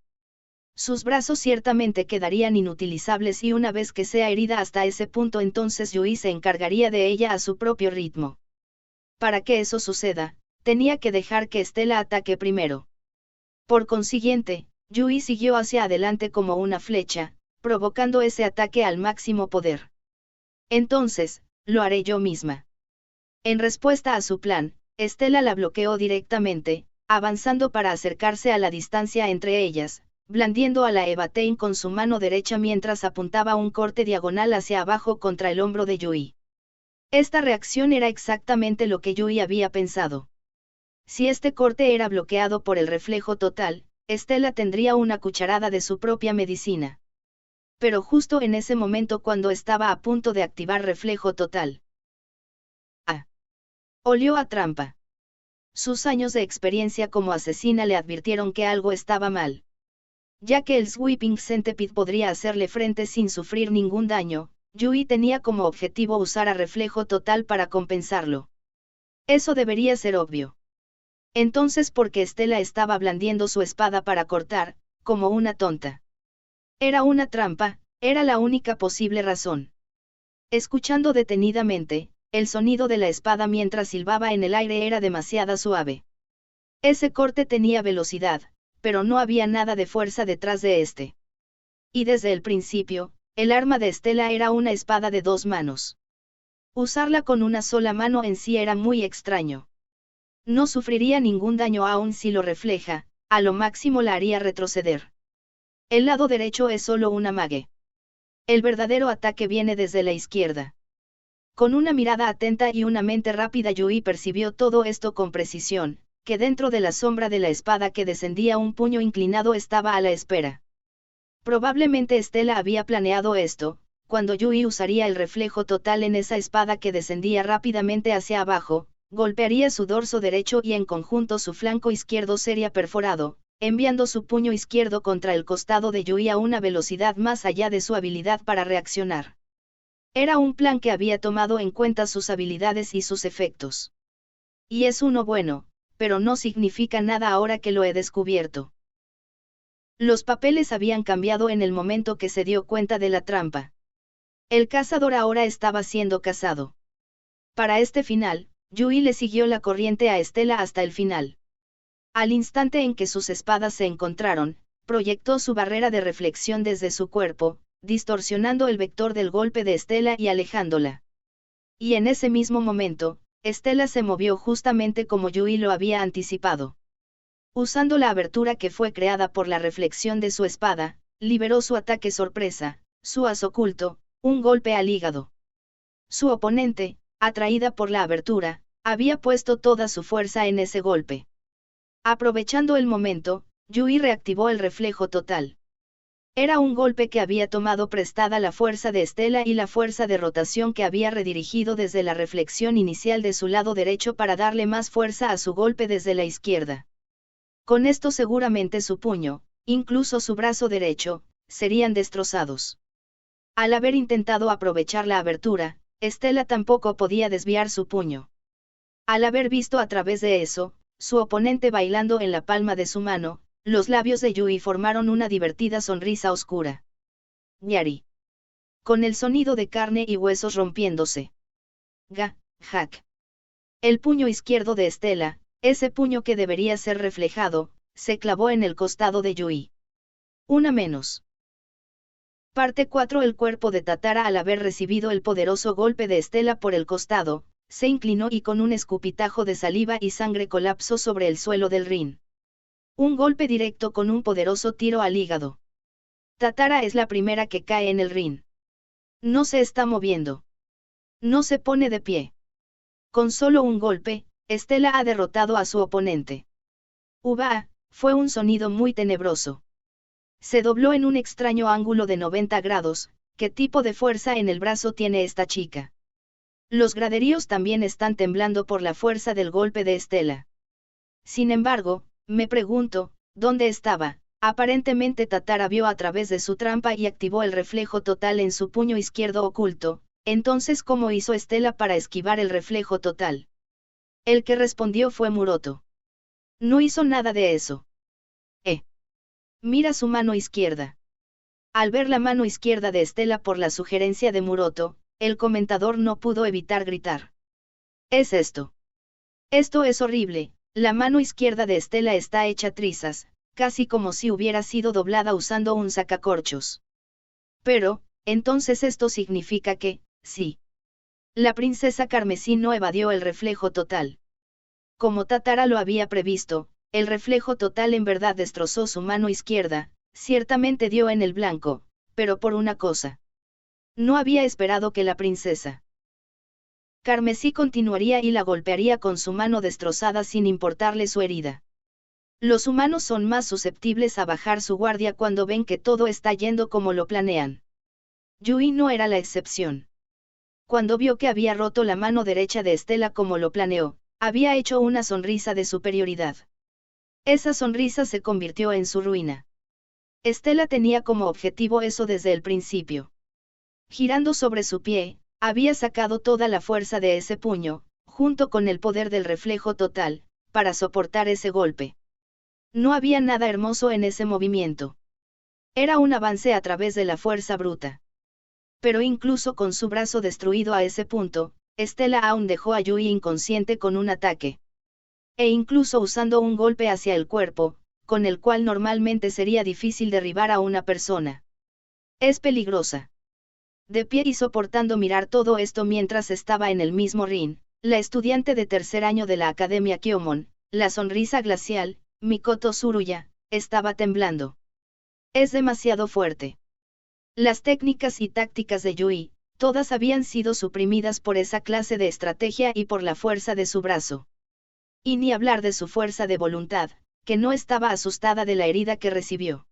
Sus brazos ciertamente quedarían inutilizables y una vez que sea herida hasta ese punto entonces Yui se encargaría de ella a su propio ritmo. Para que eso suceda, tenía que dejar que Estela ataque primero. Por consiguiente, Yui siguió hacia adelante como una flecha, provocando ese ataque al máximo poder. Entonces, lo haré yo misma. En respuesta a su plan, Estela la bloqueó directamente, avanzando para acercarse a la distancia entre ellas, blandiendo a la Evatain con su mano derecha mientras apuntaba un corte diagonal hacia abajo contra el hombro de Yui. Esta reacción era exactamente lo que Yui había pensado. Si este corte era bloqueado por el reflejo total, Estela tendría una cucharada de su propia medicina. Pero justo en ese momento cuando estaba a punto de activar reflejo total. Olió a trampa. Sus años de experiencia como asesina le advirtieron que algo estaba mal. Ya que el Sweeping Centipede podría hacerle frente sin sufrir ningún daño, Yui tenía como objetivo usar a reflejo total para compensarlo. Eso debería ser obvio. Entonces, ¿por qué Estela estaba blandiendo su espada para cortar, como una tonta? Era una trampa, era la única posible razón. Escuchando detenidamente, el sonido de la espada mientras silbaba en el aire era demasiado suave. Ese corte tenía velocidad, pero no había nada de fuerza detrás de este. Y desde el principio, el arma de Estela era una espada de 2 manos. Usarla con una sola mano en sí era muy extraño. No sufriría ningún daño aun si lo refleja, a lo máximo la haría retroceder. El lado derecho es solo una mague. El verdadero ataque viene desde la izquierda. Con una mirada atenta y una mente rápida Yui percibió todo esto con precisión, que dentro de la sombra de la espada que descendía un puño inclinado estaba a la espera. Probablemente Estela había planeado esto, cuando Yui usaría el reflejo total en esa espada que descendía rápidamente hacia abajo, golpearía su dorso derecho y en conjunto su flanco izquierdo sería perforado, enviando su puño izquierdo contra el costado de Yui a una velocidad más allá de su habilidad para reaccionar. Era un plan que había tomado en cuenta sus habilidades y sus efectos. Y es uno bueno, pero no significa nada ahora que lo he descubierto. Los papeles habían cambiado en el momento que se dio cuenta de la trampa. El cazador ahora estaba siendo cazado. Para este final, Yui le siguió la corriente a Estela hasta el final. Al instante en que sus espadas se encontraron, proyectó su barrera de reflexión desde su cuerpo, distorsionando el vector del golpe de Estela y alejándola. Y en ese mismo momento, Estela se movió justamente como Yui lo había anticipado. Usando la abertura que fue creada por la reflexión de su espada, liberó su ataque sorpresa, su as oculto, un golpe al hígado. Su oponente, atraída por la abertura, había puesto toda su fuerza en ese golpe. Aprovechando el momento, Yui reactivó el reflejo total. Era un golpe que había tomado prestada la fuerza de Estela y la fuerza de rotación que había redirigido desde la reflexión inicial de su lado derecho para darle más fuerza a su golpe desde la izquierda. Con esto seguramente su puño, incluso su brazo derecho, serían destrozados. Al haber intentado aprovechar la abertura, Estela tampoco podía desviar su puño. Al haber visto a través de eso, su oponente bailando en la palma de su mano, los labios de Yui formaron una divertida sonrisa oscura. Ñari. Con el sonido de carne y huesos rompiéndose. Hack. El puño izquierdo de Estela, ese puño que debería ser reflejado, se clavó en el costado de Yui. Una menos. Parte 4. El cuerpo de Tatara, al haber recibido el poderoso golpe de Estela por el costado, se inclinó y con un escupitajo de saliva y sangre colapsó sobre el suelo del ring. Un golpe directo con un poderoso tiro al hígado. Tatara es la primera que cae en el ring. No se está moviendo. No se pone de pie. Con solo un golpe, Estela ha derrotado a su oponente. Uva, fue un sonido muy tenebroso. Se dobló en un extraño ángulo de 90 grados, ¿qué tipo de fuerza en el brazo tiene esta chica? Los graderíos también están temblando por la fuerza del golpe de Estela. Sin embargo, me pregunto, ¿dónde estaba? Aparentemente Tatara vio a través de su trampa y activó el reflejo total en su puño izquierdo oculto. Entonces, ¿cómo hizo Estela para esquivar el reflejo total? El que respondió fue Muroto. No hizo nada de eso. Mira su mano izquierda. Al ver la mano izquierda de Estela por la sugerencia de Muroto, el comentador no pudo evitar gritar. ¿Es esto? Esto es horrible, la mano izquierda de Estela está hecha trizas, casi como si hubiera sido doblada usando un sacacorchos. Pero, entonces esto significa que, sí. La princesa carmesí no evadió el reflejo total. Como Tatara lo había previsto, el reflejo total en verdad destrozó su mano izquierda, ciertamente dio en el blanco, pero por una cosa. No había esperado que la princesa carmesí continuaría y la golpearía con su mano destrozada sin importarle su herida. Los humanos son más susceptibles a bajar su guardia cuando ven que todo está yendo como lo planean. Yui no era la excepción. Cuando vio que había roto la mano derecha de Estela como lo planeó, había hecho una sonrisa de superioridad. Esa sonrisa se convirtió en su ruina. Estela tenía como objetivo eso desde el principio. Girando sobre su pie, había sacado toda la fuerza de ese puño, junto con el poder del reflejo total, para soportar ese golpe. No había nada hermoso en ese movimiento. Era un avance a través de la fuerza bruta. Pero incluso con su brazo destruido a ese punto, Estela aún dejó a Yui inconsciente con un ataque. E incluso usando un golpe hacia el cuerpo, con el cual normalmente sería difícil derribar a una persona. Es peligrosa. De pie y soportando mirar todo esto mientras estaba en el mismo ring, la estudiante de tercer año de la Academia Kyomon, la sonrisa glacial, Mikoto Tsuruya, estaba temblando. Es demasiado fuerte. Las técnicas y tácticas de Yui, todas habían sido suprimidas por esa clase de estrategia y por la fuerza de su brazo. Y ni hablar de su fuerza de voluntad, que no estaba asustada de la herida que recibió.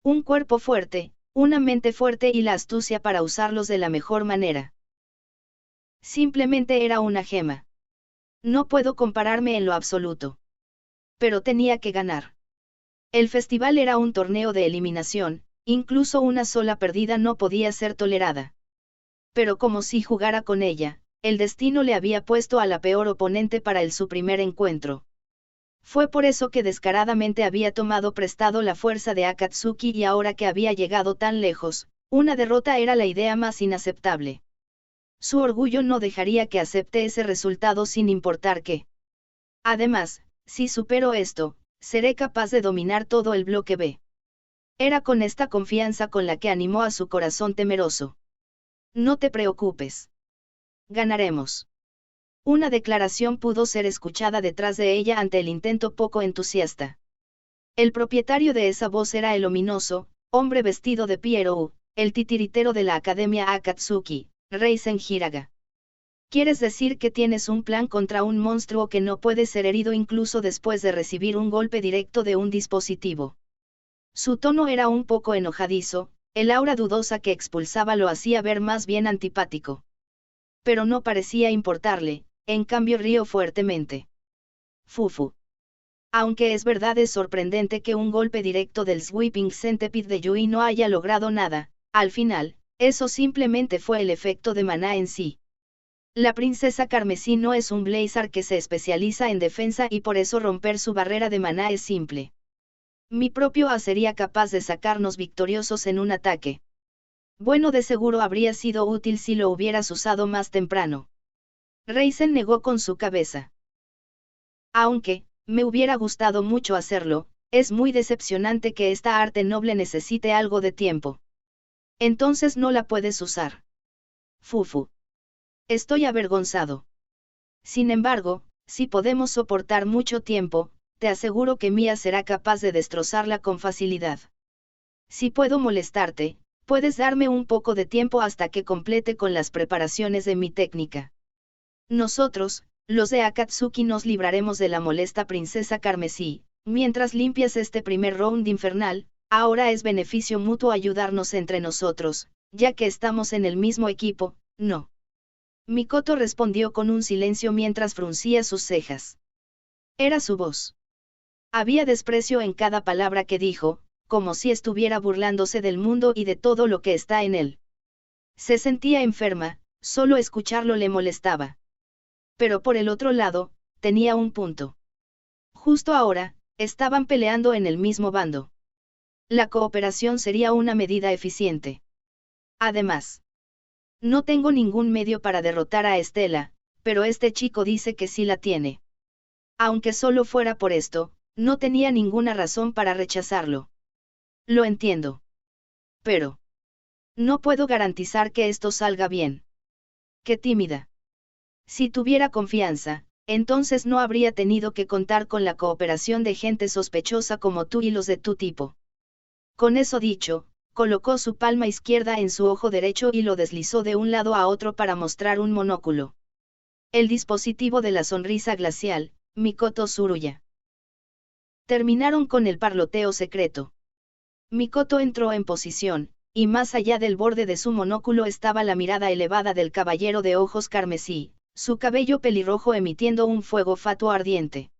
Un cuerpo fuerte, una mente fuerte y la astucia para usarlos de la mejor manera. Simplemente era una gema. No puedo compararme en lo absoluto. Pero tenía que ganar. El festival era un torneo de eliminación, incluso una sola perdida no podía ser tolerada. Pero como si jugara con ella, el destino le había puesto a la peor oponente para su primer encuentro. Fue por eso que descaradamente había tomado prestado la fuerza de Akatsuki y ahora que había llegado tan lejos, una derrota era la idea más inaceptable. Su orgullo no dejaría que acepte ese resultado sin importar qué. Además, si supero esto, seré capaz de dominar todo el bloque B. Era con esta confianza con la que animó a su corazón temeroso. No te preocupes. Ganaremos. Una declaración pudo ser escuchada detrás de ella ante el intento poco entusiasta. El propietario de esa voz era el ominoso, hombre vestido de Pierrot, el titiritero de la Academia Akatsuki, Reisen Hiraga. ¿Quieres decir que tienes un plan contra un monstruo que no puede ser herido incluso después de recibir un golpe directo de un dispositivo? Su tono era un poco enojadizo, el aura dudosa que expulsaba lo hacía ver más bien antipático. Pero no parecía importarle, en cambio rió fuertemente. Fufu. Aunque es verdad, es sorprendente que un golpe directo del Sweeping Centipede de Yui no haya logrado nada, al final, eso simplemente fue el efecto de maná en sí. La princesa carmesí no es un Blazer que se especializa en defensa y por eso romper su barrera de maná es simple. Mi propio A sería capaz de sacarnos victoriosos en un ataque. Bueno, de seguro habría sido útil si lo hubieras usado más temprano. Reisen negó con su cabeza. Aunque, me hubiera gustado mucho hacerlo, es muy decepcionante que esta arte noble necesite algo de tiempo. Entonces no la puedes usar. Fufu. Estoy avergonzado. Sin embargo, si podemos soportar mucho tiempo, te aseguro que Mia será capaz de destrozarla con facilidad. Si puedo molestarte, puedes darme un poco de tiempo hasta que complete con las preparaciones de mi técnica. Nosotros, los de Akatsuki, nos libraremos de la molesta princesa carmesí, mientras limpias este primer round infernal. Ahora es beneficio mutuo ayudarnos entre nosotros, ya que estamos en el mismo equipo, ¿no? Mikoto respondió con un silencio mientras fruncía sus cejas. Era su voz. Había desprecio en cada palabra que dijo, como si estuviera burlándose del mundo y de todo lo que está en él. Se sentía enferma, solo escucharlo le molestaba. Pero por el otro lado, tenía un punto. Justo ahora, estaban peleando en el mismo bando. La cooperación sería una medida eficiente. Además, no tengo ningún medio para derrotar a Estela, pero este chico dice que sí la tiene. Aunque solo fuera por esto, no tenía ninguna razón para rechazarlo. Lo entiendo. Pero no puedo garantizar que esto salga bien. Qué tímida. Si tuviera confianza, entonces no habría tenido que contar con la cooperación de gente sospechosa como tú y los de tu tipo. Con eso dicho, colocó su palma izquierda en su ojo derecho y lo deslizó de un lado a otro para mostrar un monóculo. El dispositivo de la sonrisa glacial, Mikoto Tsuruya. Terminaron con el parloteo secreto. Mikoto entró en posición, y más allá del borde de su monóculo estaba la mirada elevada del caballero de ojos carmesí, su cabello pelirrojo emitiendo un fuego fatuo ardiente.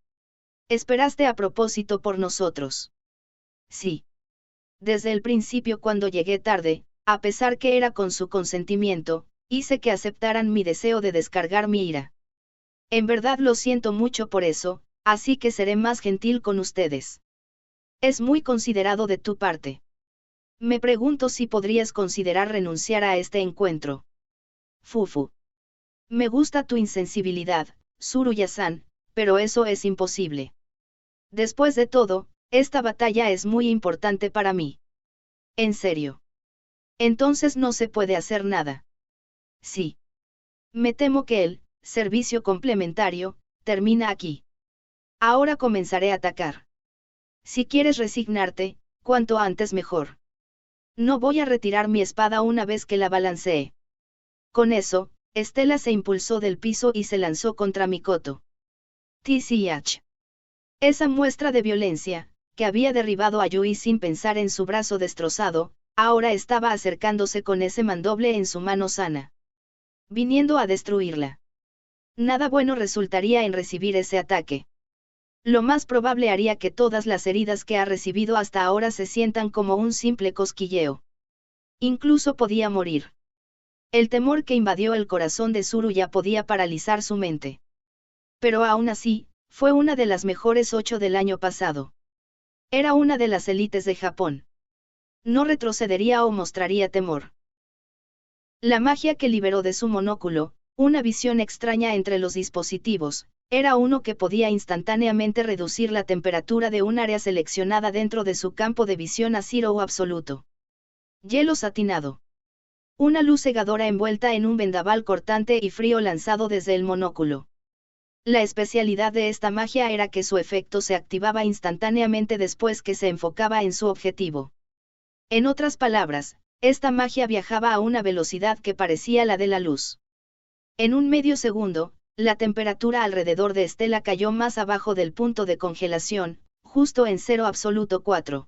¿Esperaste a propósito por nosotros? Sí. Desde el principio, cuando llegué tarde, a pesar que era con su consentimiento, hice que aceptaran mi deseo de descargar mi ira. En verdad lo siento mucho por eso, así que seré más gentil con ustedes. Es muy considerado de tu parte. Me pregunto si podrías considerar renunciar a este encuentro. Fufu. Me gusta tu insensibilidad, Tsuruya-san, pero eso es imposible. Después de todo, esta batalla es muy importante para mí. ¿En serio? Entonces no se puede hacer nada. Sí. Me temo que el servicio complementario termina aquí. Ahora comenzaré a atacar. Si quieres resignarte, cuanto antes mejor. No voy a retirar mi espada una vez que la balancee. Con eso, Estela se impulsó del piso y se lanzó contra Mikoto. TCH. Esa muestra de violencia, que había derribado a Yui sin pensar en su brazo destrozado, ahora estaba acercándose con ese mandoble en su mano sana. Viniendo a destruirla. Nada bueno resultaría en recibir ese ataque. Lo más probable haría que todas las heridas que ha recibido hasta ahora se sientan como un simple cosquilleo. Incluso podía morir. El temor que invadió el corazón de Tsuruya podía paralizar su mente. Pero aún así, fue una de las mejores 8 del año pasado. Era una de las élites de Japón. No retrocedería o mostraría temor. La magia que liberó de su monóculo, una visión extraña entre los dispositivos, era uno que podía instantáneamente reducir la temperatura de un área seleccionada dentro de su campo de visión a cero absoluto. Hielo satinado. Una luz cegadora envuelta en un vendaval cortante y frío lanzado desde el monóculo. La especialidad de esta magia era que su efecto se activaba instantáneamente después que se enfocaba en su objetivo. En otras palabras, esta magia viajaba a una velocidad que parecía la de la luz. En un medio segundo, la temperatura alrededor de Estela cayó más abajo del punto de congelación, justo en cero absoluto 4.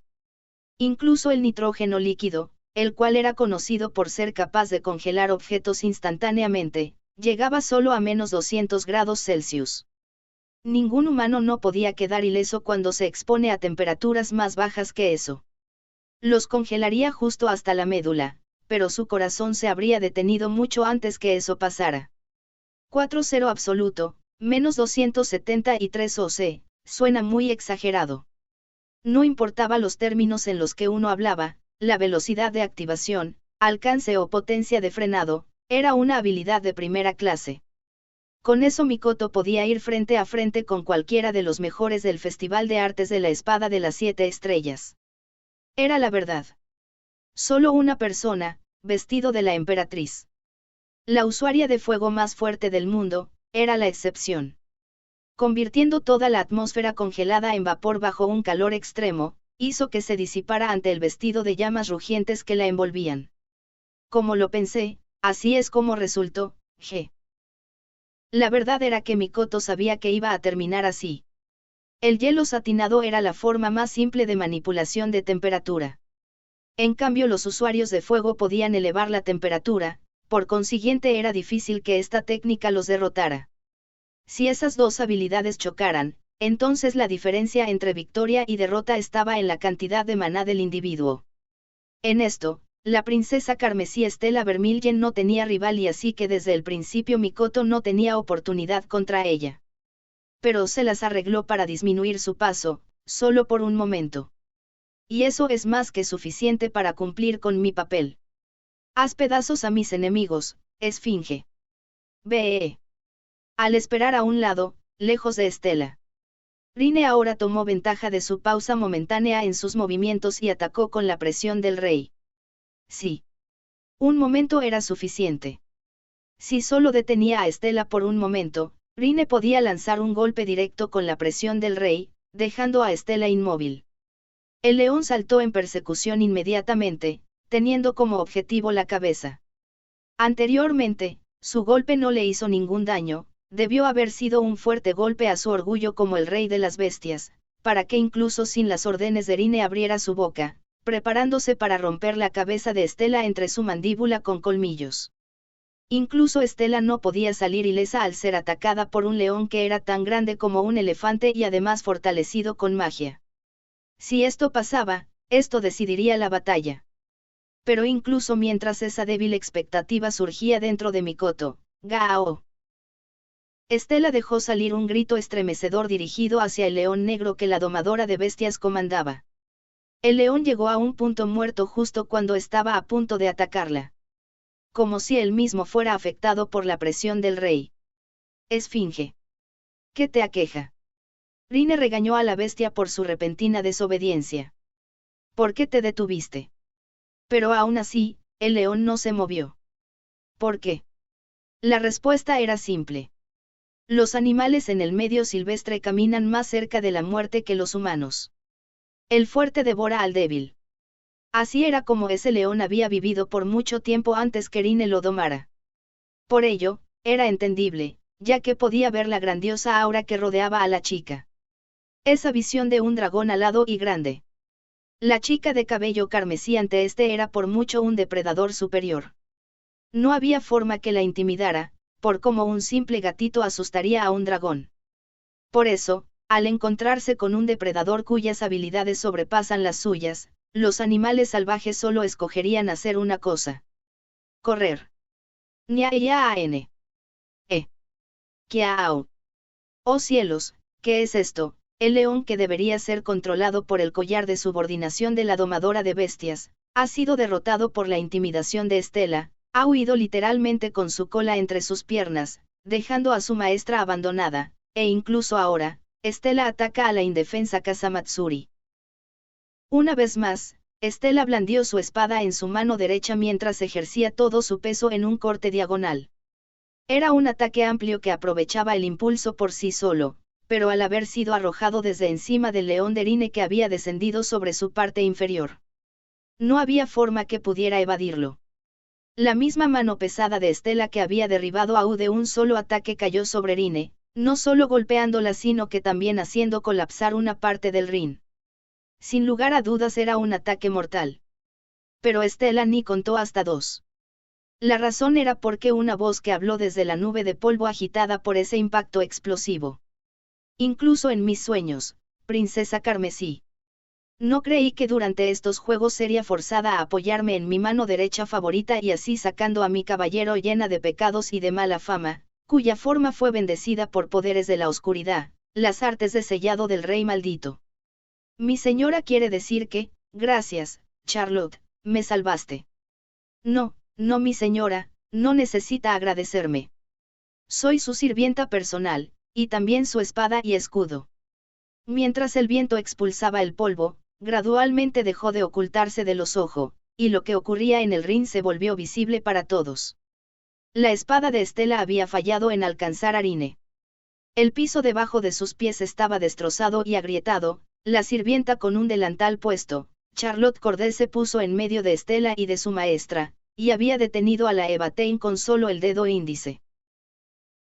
Incluso el nitrógeno líquido, el cual era conocido por ser capaz de congelar objetos instantáneamente, llegaba solo a menos 200 grados Celsius. Ningún humano no podía quedar ileso cuando se expone a temperaturas más bajas que eso. Los congelaría justo hasta la médula, pero su corazón se habría detenido mucho antes que eso pasara. 4-0 absoluto, menos 273 OC, suena muy exagerado. No importaba los términos en los que uno hablaba, la velocidad de activación, alcance o potencia de frenado, era una habilidad de primera clase. Con eso Mikoto podía ir frente a frente con cualquiera de los mejores del Festival de Artes de la Espada de las 7 Estrellas. Era la verdad. Solo una persona, vestido de la emperatriz. La usuaria de fuego más fuerte del mundo, era la excepción. Convirtiendo toda la atmósfera congelada en vapor bajo un calor extremo, hizo que se disipara ante el vestido de llamas rugientes que la envolvían. Como lo pensé, así es como resultó, G. La verdad era que Mikoto sabía que iba a terminar así. El hielo satinado era la forma más simple de manipulación de temperatura. En cambio, los usuarios de fuego podían elevar la temperatura, por consiguiente era difícil que esta técnica los derrotara. Si esas dos habilidades chocaran, entonces la diferencia entre victoria y derrota estaba en la cantidad de maná del individuo. En esto, la princesa carmesí Estela Vermilyen no tenía rival y así que desde el principio Mikoto no tenía oportunidad contra ella. Pero se las arregló para disminuir su paso, solo por un momento. Y eso es más que suficiente para cumplir con mi papel. Haz pedazos a mis enemigos, Esfinge. Ve. Al esperar a un lado, lejos de Estela. Rine ahora tomó ventaja de su pausa momentánea en sus movimientos y atacó con la presión del rey. Sí. Un momento era suficiente. Si solo detenía a Estela por un momento, Rine podía lanzar un golpe directo con la presión del rey, dejando a Estela inmóvil. El león saltó en persecución inmediatamente, teniendo como objetivo la cabeza. Anteriormente, su golpe no le hizo ningún daño, debió haber sido un fuerte golpe a su orgullo como el rey de las bestias, para que incluso sin las órdenes de Rine abriera su boca, preparándose para romper la cabeza de Estela entre su mandíbula con colmillos. Incluso Estela no podía salir ilesa al ser atacada por un león que era tan grande como un elefante y además fortalecido con magia. Si esto pasaba, esto decidiría la batalla. Pero incluso mientras esa débil expectativa surgía dentro de Mikoto, ¡Gao! Estela dejó salir un grito estremecedor dirigido hacia el león negro que la domadora de bestias comandaba. El león llegó a un punto muerto justo cuando estaba a punto de atacarla. Como si él mismo fuera afectado por la presión del rey. Esfinge. ¿Qué te aqueja? Rine regañó a la bestia por su repentina desobediencia. ¿Por qué te detuviste? Pero aún así, el león no se movió. ¿Por qué? La respuesta era simple. Los animales en el medio silvestre caminan más cerca de la muerte que los humanos. El fuerte devora al débil. Así era como ese león había vivido por mucho tiempo antes que Rine lo domara. Por ello, era entendible, ya que podía ver la grandiosa aura que rodeaba a la chica. Esa visión de un dragón alado y grande. La chica de cabello carmesí ante este era por mucho un depredador superior. No había forma que la intimidara, por como un simple gatito asustaría a un dragón. Por eso, al encontrarse con un depredador cuyas habilidades sobrepasan las suyas, los animales salvajes solo escogerían hacer una cosa. Correr. Ña-ya-a-n. Kiao. Oh cielos, ¿qué es esto? El león que debería ser controlado por el collar de subordinación de la domadora de bestias, ha sido derrotado por la intimidación de Estela, Ha huido literalmente con su cola entre sus piernas, dejando a su maestra abandonada, e incluso ahora, Estela ataca a la indefensa Kasamatsuri. Una vez más, Estela blandió su espada en su mano derecha mientras ejercía todo su peso en un corte diagonal. Era un ataque amplio que aprovechaba el impulso por sí solo, pero al haber sido arrojado desde encima del león de Rine que había descendido sobre su parte inferior, no había forma que pudiera evadirlo. La misma mano pesada de Estela que había derribado a U de un solo ataque cayó sobre Rine, no solo golpeándola sino que también haciendo colapsar una parte del ring. Sin lugar a dudas era un ataque mortal. Pero Estela ni contó hasta 2. La razón era porque una voz que habló desde la nube de polvo agitada por ese impacto explosivo. Incluso en mis sueños, princesa Carmesí. No creí que durante estos juegos sería forzada a apoyarme en mi mano derecha favorita y así sacando a mi caballero llena de pecados y de mala fama, cuya forma fue bendecida por poderes de la oscuridad, las artes de sellado del rey maldito. Mi señora quiere decir que, gracias, Charlotte, me salvaste. No, no mi señora, no necesita agradecerme. Soy su sirvienta personal, y también su espada y escudo. Mientras el viento expulsaba el polvo, gradualmente dejó de ocultarse de los ojos, y lo que ocurría en el ring se volvió visible para todos. La espada de Estela había fallado en alcanzar a Rine. El piso debajo de sus pies estaba destrozado y agrietado, la sirvienta con un delantal puesto, Charlotte Corday se puso en medio de Estela y de su maestra, y había detenido a la Evatein con solo el dedo índice.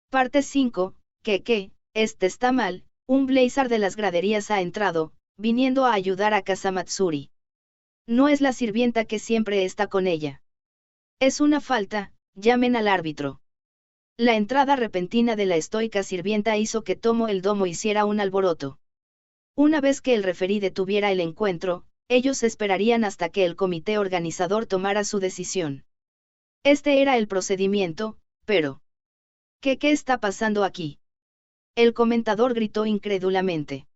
Parte 5, este está mal, un Blazer de las graderías ha entrado, viniendo a ayudar a Kasamatsuri. No es la sirvienta que siempre está con ella. Es una falta, llamen al árbitro. La entrada repentina de la estoica sirvienta hizo que Tomo el Domo hiciera un alboroto. Una vez que el referí detuviera el encuentro, ellos esperarían hasta que el comité organizador tomara su decisión. Este era el procedimiento, pero... ¿Qué está pasando aquí? El comentador gritó incrédulamente.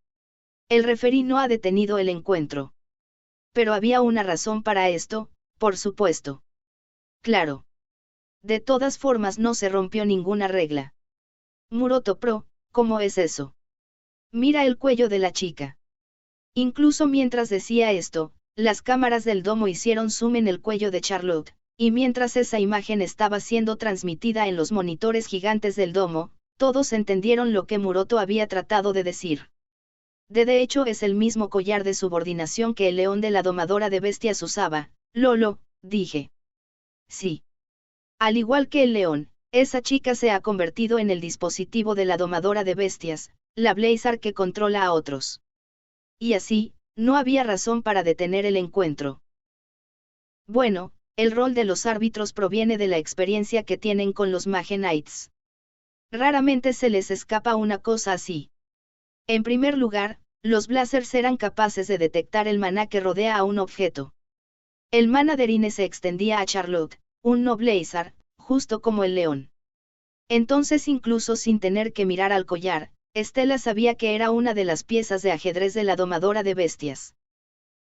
El referí no ha detenido el encuentro. Pero había una razón para esto, por supuesto. Claro. De todas formas no se rompió ninguna regla. Muroto Pro, ¿cómo es eso? Mira el cuello de la chica. Incluso mientras decía esto, las cámaras del domo hicieron zoom en el cuello de Charlotte, y mientras esa imagen estaba siendo transmitida en los monitores gigantes del domo, todos entendieron lo que Muroto había tratado de decir. De hecho es el mismo collar de subordinación que el león de la domadora de bestias usaba, Lolo, dije. Sí. Al igual que el león, esa chica se ha convertido en el dispositivo de la domadora de bestias, la Blazer que controla a otros. Y así, no había razón para detener el encuentro. Bueno, el rol de los árbitros proviene de la experiencia que tienen con los Mage Knights. Raramente se les escapa una cosa así. En primer lugar, los Blazers eran capaces de detectar el maná que rodea a un objeto. El maná de Rine se extendía a Charlotte, un no Blazer, justo como el león. Entonces incluso sin tener que mirar al collar, Estela sabía que era una de las piezas de ajedrez de la domadora de bestias.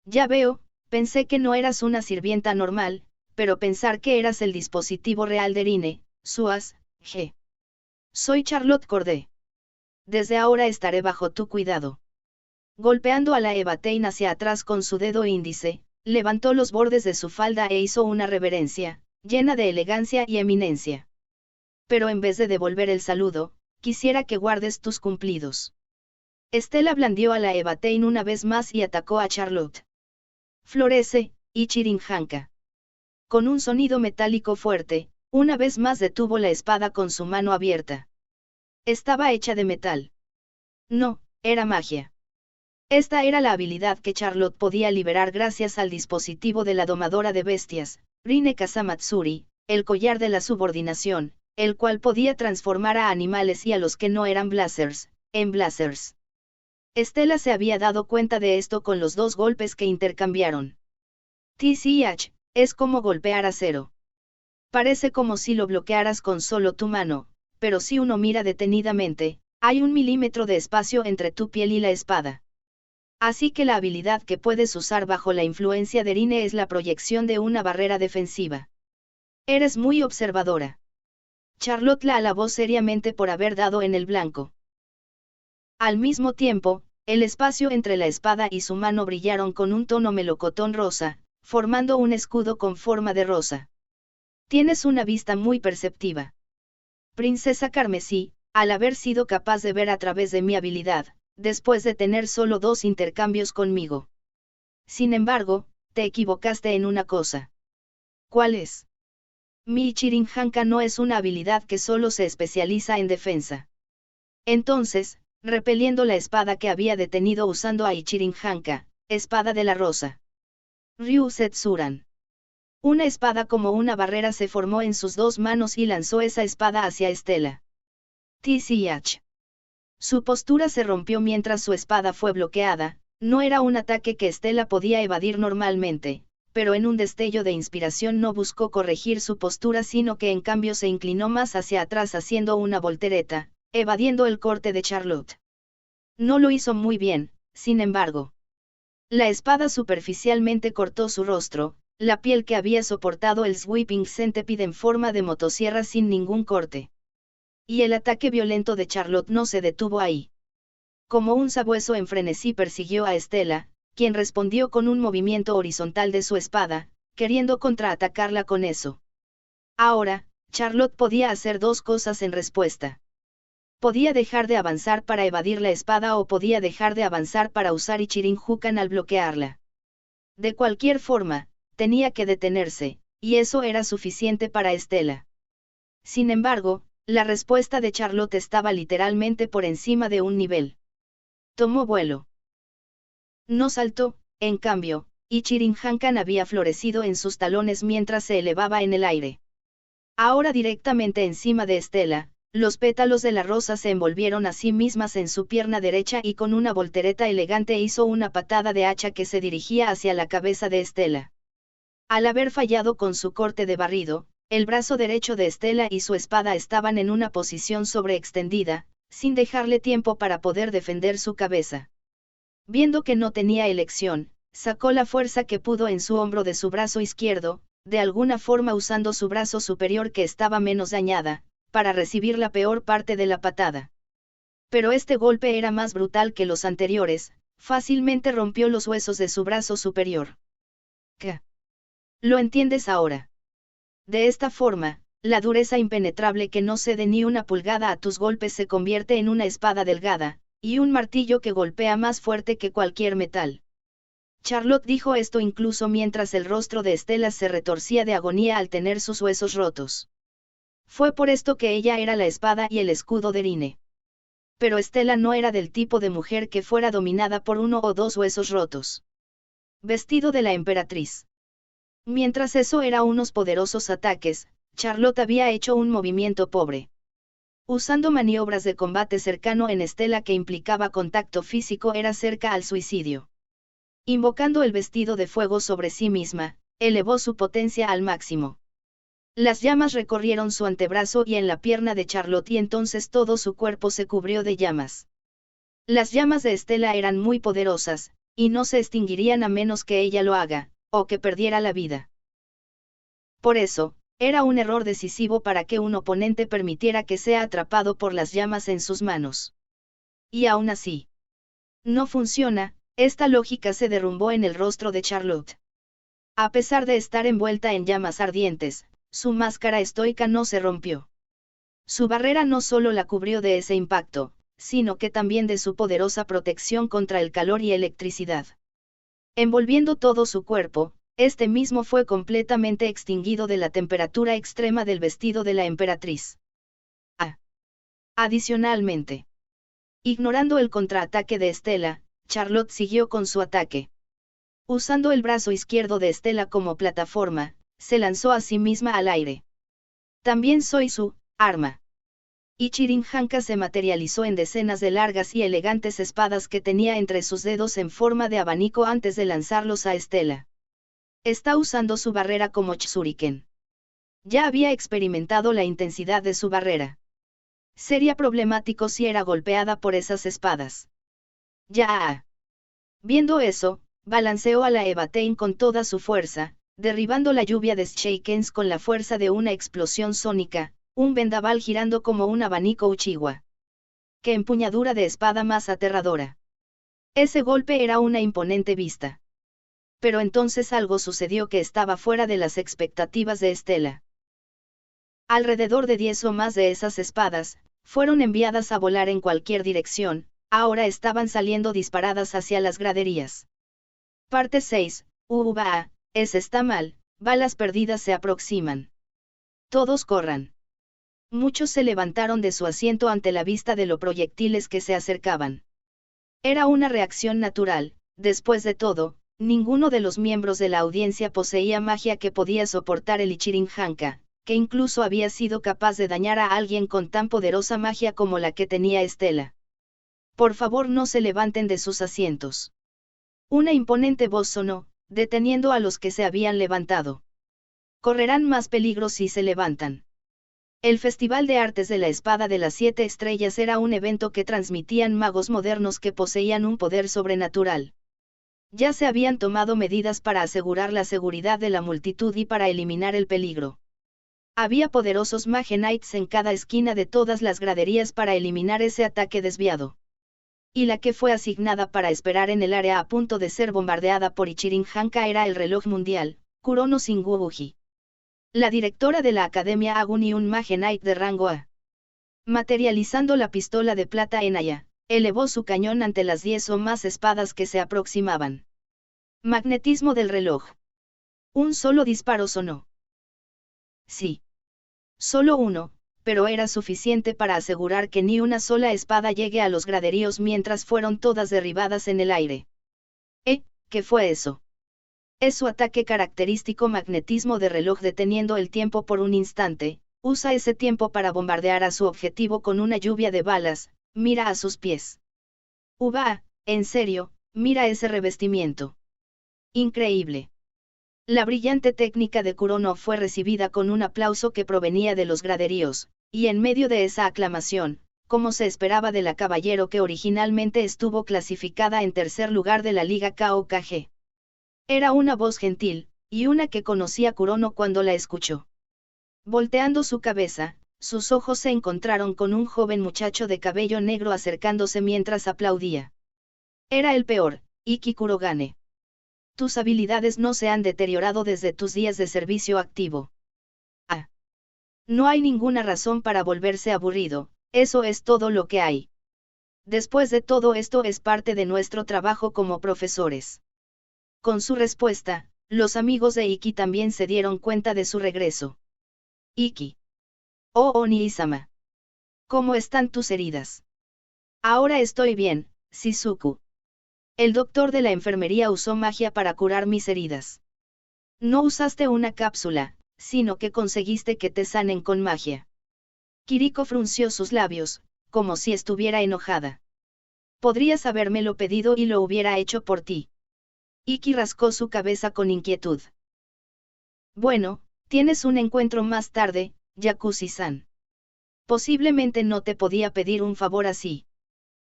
Ya veo, pensé que no eras una sirvienta normal, pero pensar que eras el dispositivo real de Rine, Suas, G. Soy Charlotte Corday. Desde ahora estaré bajo tu cuidado. Golpeando a la Evatein hacia atrás con su dedo índice, levantó los bordes de su falda e hizo una reverencia, llena de elegancia y eminencia. Pero en vez de devolver el saludo, quisiera que guardes tus cumplidos. Estela blandió a la Evatein una vez más y atacó a Charlotte. Florece, Ichirin-hanka. Con un sonido metálico fuerte, una vez más detuvo la espada con su mano abierta. Estaba hecha de metal. No, era magia. Esta era la habilidad que Charlotte podía liberar gracias al dispositivo de la domadora de bestias, Rine Kasamatsuri, el collar de la subordinación, el cual podía transformar a animales y a los que no eran Blazers, en Blazers. Estela se había dado cuenta de esto con los 2 golpes que intercambiaron. TCH, es como golpear acero. Parece como si lo bloquearas con solo tu mano, pero si uno mira detenidamente, hay 1 milímetro de espacio entre tu piel y la espada. Así que la habilidad que puedes usar bajo la influencia de Rine es la proyección de una barrera defensiva. Eres muy observadora. Charlotte la alabó seriamente por haber dado en el blanco. Al mismo tiempo, el espacio entre la espada y su mano brillaron con un tono melocotón rosa, formando un escudo con forma de rosa. Tienes una vista muy perceptiva. Princesa Carmesí, al haber sido capaz de ver a través de mi habilidad, después de tener solo 2 intercambios conmigo. Sin embargo, te equivocaste en una cosa. ¿Cuál es? Mi Ichirin Hanka no es una habilidad que solo se especializa en defensa. Entonces, repeliendo la espada que había detenido usando a Ichirin Hanka, espada de la rosa. Ryu Setsuran. Una espada como una barrera se formó en sus 2 manos y lanzó esa espada hacia Estela. TCH. Su postura se rompió mientras su espada fue bloqueada. No era un ataque que Estela podía evadir normalmente, pero en un destello de inspiración no buscó corregir su postura sino que en cambio se inclinó más hacia atrás haciendo una voltereta, evadiendo el corte de Charlotte. No lo hizo muy bien, sin embargo. La espada superficialmente cortó su rostro, la piel que había soportado el Sweeping Centipede en forma de motosierra sin ningún corte. Y el ataque violento de Charlotte no se detuvo ahí. Como un sabueso en frenesí persiguió a Estela, quien respondió con un movimiento horizontal de su espada, queriendo contraatacarla con eso. Ahora, Charlotte podía hacer 2 cosas en respuesta. Podía dejar de avanzar para evadir la espada o podía dejar de avanzar para usar Ichirin Hukan al bloquearla. De cualquier forma, tenía que detenerse, y eso era suficiente para Estela. Sin embargo, la respuesta de Charlotte estaba literalmente por encima de un nivel. Tomó vuelo. No saltó, en cambio, Ichirin Hankan había florecido en sus talones mientras se elevaba en el aire. Ahora directamente encima de Estela, los pétalos de la rosa se envolvieron a sí mismas en su pierna derecha y con una voltereta elegante hizo una patada de hacha que se dirigía hacia la cabeza de Estela. Al haber fallado con su corte de barrido, el brazo derecho de Estela y su espada estaban en una posición sobreextendida, sin dejarle tiempo para poder defender su cabeza. Viendo que no tenía elección, sacó la fuerza que pudo en su hombro de su brazo izquierdo, de alguna forma usando su brazo superior que estaba menos dañada, para recibir la peor parte de la patada. Pero este golpe era más brutal que los anteriores, fácilmente rompió los huesos de su brazo superior. ¿Qué? ¿Lo entiendes ahora? De esta forma, la dureza impenetrable que no cede ni una pulgada a tus golpes se convierte en una espada delgada, y un martillo que golpea más fuerte que cualquier metal. Charlotte dijo esto incluso mientras el rostro de Estela se retorcía de agonía al tener sus huesos rotos. Fue por esto que ella era la espada y el escudo de Rine. Pero Estela no era del tipo de mujer que fuera dominada por 1 o 2 huesos rotos. Vestido de la emperatriz. Mientras eso era unos poderosos ataques, Charlotte había hecho un movimiento pobre. Usando maniobras de combate cercano en Estela que implicaba contacto físico era cerca al suicidio. Invocando el vestido de fuego sobre sí misma, elevó su potencia al máximo. Las llamas recorrieron su antebrazo y en la pierna de Charlotte y entonces todo su cuerpo se cubrió de llamas. Las llamas de Estela eran muy poderosas, y no se extinguirían a menos que ella lo haga, o que perdiera la vida. Por eso, era un error decisivo para que un oponente permitiera que sea atrapado por las llamas en sus manos. Y aún así. No funciona, esta lógica se derrumbó en el rostro de Charlotte. A pesar de estar envuelta en llamas ardientes, su máscara estoica no se rompió. Su barrera no solo la cubrió de ese impacto, sino que también de su poderosa protección contra el calor y electricidad. Envolviendo todo su cuerpo, este mismo fue completamente extinguido de la temperatura extrema del vestido de la emperatriz. Adicionalmente, ignorando el contraataque de Estela, Charlotte siguió con su ataque. Usando el brazo izquierdo de Estela como plataforma, se lanzó a sí misma al aire. También soy su arma. Ichirin Hanka se materializó en decenas de largas y elegantes espadas que tenía entre sus dedos en forma de abanico antes de lanzarlos a Estela. Está usando su barrera como Shuriken. Ya había experimentado la intensidad de su barrera. Sería problemático si era golpeada por esas espadas. Ya. Viendo eso, balanceó a la Evatein con toda su fuerza, derribando la lluvia de shakens con la fuerza de una explosión sónica, un vendaval girando como un abanico Uchiwa. ¡Qué empuñadura de espada más aterradora! Ese golpe era una imponente vista. Pero entonces algo sucedió que estaba fuera de las expectativas de Estela. Alrededor de 10 o más de esas espadas, fueron enviadas a volar en cualquier dirección, ahora estaban saliendo disparadas hacia las graderías. Parte 6, está mal, balas perdidas se aproximan. Todos corran. Muchos se levantaron de su asiento ante la vista de los proyectiles que se acercaban. Era una reacción natural, después de todo, ninguno de los miembros de la audiencia poseía magia que podía soportar el Ichirin Hanka, que incluso había sido capaz de dañar a alguien con tan poderosa magia como la que tenía Estela. Por favor, no se levanten de sus asientos. Una imponente voz sonó, deteniendo a los que se habían levantado. Correrán más peligro si se levantan. El Festival de Artes de la Espada de las 7 Estrellas era un evento que transmitían magos modernos que poseían un poder sobrenatural. Ya se habían tomado medidas para asegurar la seguridad de la multitud y para eliminar el peligro. Había poderosos Mage Knights en cada esquina de todas las graderías para eliminar ese ataque desviado. Y la que fue asignada para esperar en el área a punto de ser bombardeada por Ichirin Hanka era el reloj mundial, Kurono Shinguuji. La directora de la Academia Agun y un Mage Knight de rango A. Materializando la pistola de plata en Aya, elevó su cañón ante las 10 o más espadas que se aproximaban. Magnetismo del reloj. Un solo disparo sonó. Sí. Solo uno, pero era suficiente para asegurar que ni una sola espada llegue a los graderíos mientras fueron todas derribadas en el aire. ¿Qué fue eso? Es su ataque característico magnetismo de reloj deteniendo el tiempo por un instante, usa ese tiempo para bombardear a su objetivo con una lluvia de balas, mira a sus pies. En serio, mira ese revestimiento. Increíble. La brillante técnica de Kurono fue recibida con un aplauso que provenía de los graderíos, y en medio de esa aclamación, como se esperaba de la caballero que originalmente estuvo clasificada en tercer lugar de la Liga KOKG. Era una voz gentil, y una que conocía Kurono cuando la escuchó. Volteando su cabeza, sus ojos se encontraron con un joven muchacho de cabello negro acercándose mientras aplaudía. Era el peor, Iki Kurogane. Tus habilidades no se han deteriorado desde tus días de servicio activo. No hay ninguna razón para volverse aburrido, eso es todo lo que hay. Después de todo esto es parte de nuestro trabajo como profesores. Con su respuesta, los amigos de Iki también se dieron cuenta de su regreso. Iki. Oh Oni-sama. ¿Cómo están tus heridas? Ahora estoy bien, Shizuku. El doctor de la enfermería usó magia para curar mis heridas. No usaste una cápsula, sino que conseguiste que te sanen con magia. Kiriko frunció sus labios, como si estuviera enojada. Podrías habérmelo pedido y lo hubiera hecho por ti. Iki rascó su cabeza con inquietud. Bueno, tienes un encuentro más tarde, Yakushi-san. Posiblemente no te podía pedir un favor así.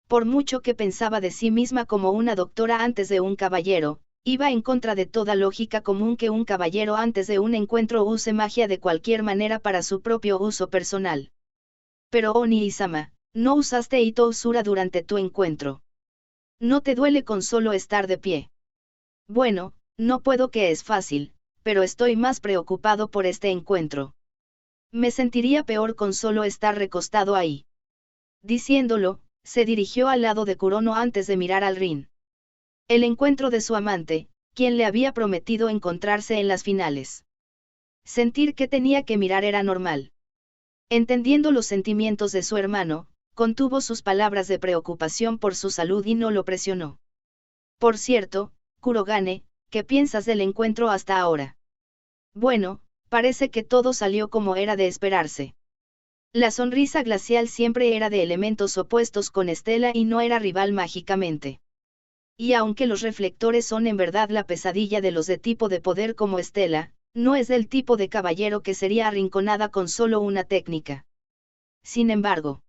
Por mucho que pensaba de sí misma como una doctora antes de un caballero, iba en contra de toda lógica común que un caballero antes de un encuentro use magia de cualquier manera para su propio uso personal. Pero Oni-sama, no usaste Ito Usura durante tu encuentro. ¿No te duele con solo estar de pie? Bueno, no puedo que es fácil, pero estoy más preocupado por este encuentro. Me sentiría peor con solo estar recostado ahí. Diciéndolo, se dirigió al lado de Kurono antes de mirar al Rin. El encuentro de su amante, quien le había prometido encontrarse en las finales. Sentir que tenía que mirar era normal. Entendiendo los sentimientos de su hermano, contuvo sus palabras de preocupación por su salud y no lo presionó. Por cierto, Kurogane, ¿qué piensas del encuentro hasta ahora? Bueno, parece que todo salió como era de esperarse. La sonrisa glacial siempre era de elementos opuestos con Estela y no era rival mágicamente. Y aunque los reflectores son en verdad la pesadilla de los de tipo de poder como Estela, no es del tipo de caballero que sería arrinconada con solo una técnica. Sin embargo,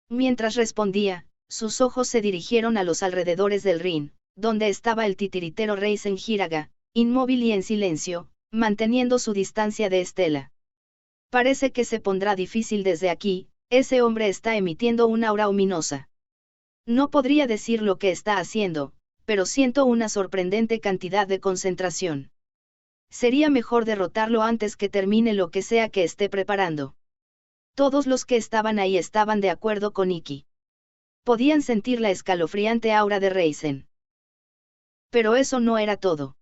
mientras respondía, sus ojos se dirigieron a los alrededores del Rin, donde estaba el titiritero Reisen Hiraga, inmóvil y en silencio, manteniendo su distancia de Estela. Parece que se pondrá difícil desde aquí, ese hombre está emitiendo una aura ominosa. No podría decir lo que está haciendo, pero siento una sorprendente cantidad de concentración. Sería mejor derrotarlo antes que termine lo que sea que esté preparando. Todos los que estaban ahí estaban de acuerdo con Ikki. Podían sentir la escalofriante aura de Reisen. Pero eso no era todo.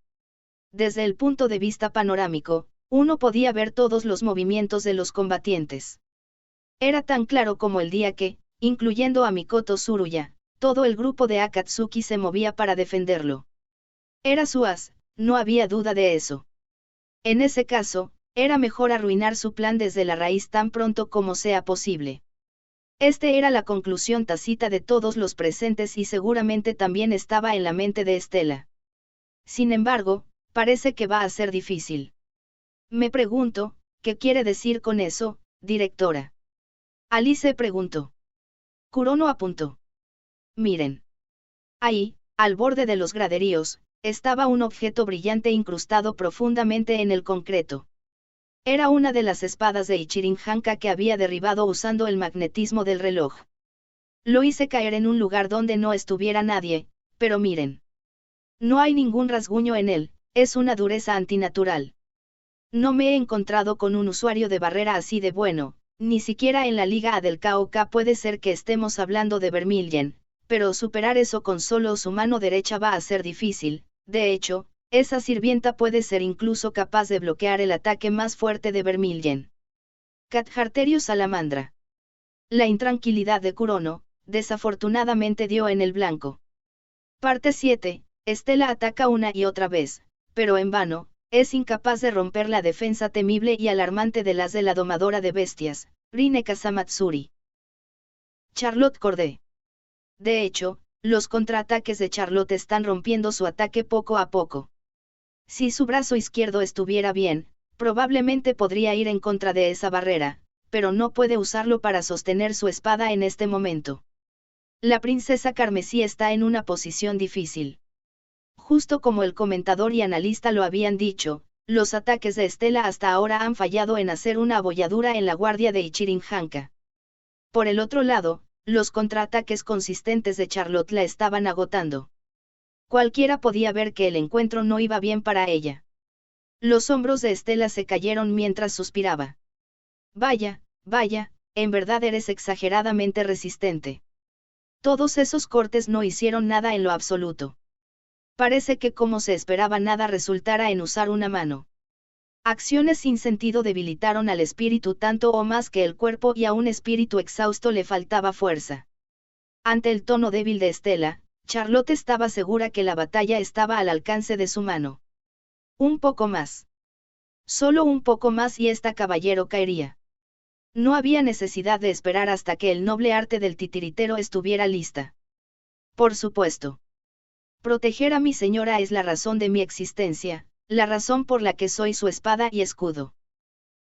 Desde el punto de vista panorámico, uno podía ver todos los movimientos de los combatientes. Era tan claro como el día que, incluyendo a Mikoto Tsuruya, todo el grupo de Akatsuki se movía para defenderlo. Era su as, no había duda de eso. En ese caso, era mejor arruinar su plan desde la raíz tan pronto como sea posible. Este era la conclusión tácita de todos los presentes y seguramente también estaba en la mente de Estela. Sin embargo, parece que va a ser difícil. Me pregunto, ¿qué quiere decir con eso, directora? Alice preguntó. Kurono apuntó. Miren. Ahí, al borde de los graderíos, estaba un objeto brillante incrustado profundamente en el concreto. Era una de las espadas de Ichirin Hanka que había derribado usando el magnetismo del reloj. Lo hice caer en un lugar donde no estuviera nadie, pero miren. No hay ningún rasguño en él, es una dureza antinatural. No me he encontrado con un usuario de barrera así de bueno, ni siquiera en la Liga A del KOK puede ser que estemos hablando de Vermillion, pero superar eso con solo su mano derecha va a ser difícil. De hecho, esa sirvienta puede ser incluso capaz de bloquear el ataque más fuerte de Vermillion. Catharterio Salamandra. La intranquilidad de Kurono, desafortunadamente dio en el blanco. Parte 7. Estela ataca una y otra vez, pero en vano, es incapaz de romper la defensa temible y alarmante de las de la domadora de bestias, Rine Kasamatsuri. Charlotte Corday. De hecho, los contraataques de Charlotte están rompiendo su ataque poco a poco. Si su brazo izquierdo estuviera bien, probablemente podría ir en contra de esa barrera, pero no puede usarlo para sostener su espada en este momento. La princesa carmesí está en una posición difícil. Justo como el comentador y analista lo habían dicho, los ataques de Estela hasta ahora han fallado en hacer una abolladura en la guardia de Ichirin Hanka. Por el otro lado, los contraataques consistentes de Charlotte la estaban agotando. Cualquiera podía ver que el encuentro no iba bien para ella. Los hombros de Estela se cayeron mientras suspiraba. Vaya, vaya, en verdad eres exageradamente resistente. Todos esos cortes no hicieron nada en lo absoluto. Parece que como se esperaba nada resultara en usar una mano. Acciones sin sentido debilitaron al espíritu tanto o más que el cuerpo y a un espíritu exhausto le faltaba fuerza. Ante el tono débil de Estela, Charlotte estaba segura que la batalla estaba al alcance de su mano. Un poco más. Solo un poco más y esta caballero caería. No había necesidad de esperar hasta que el noble arte del titiritero estuviera lista. Por supuesto. Proteger a mi señora es la razón de mi existencia, la razón por la que soy su espada y escudo.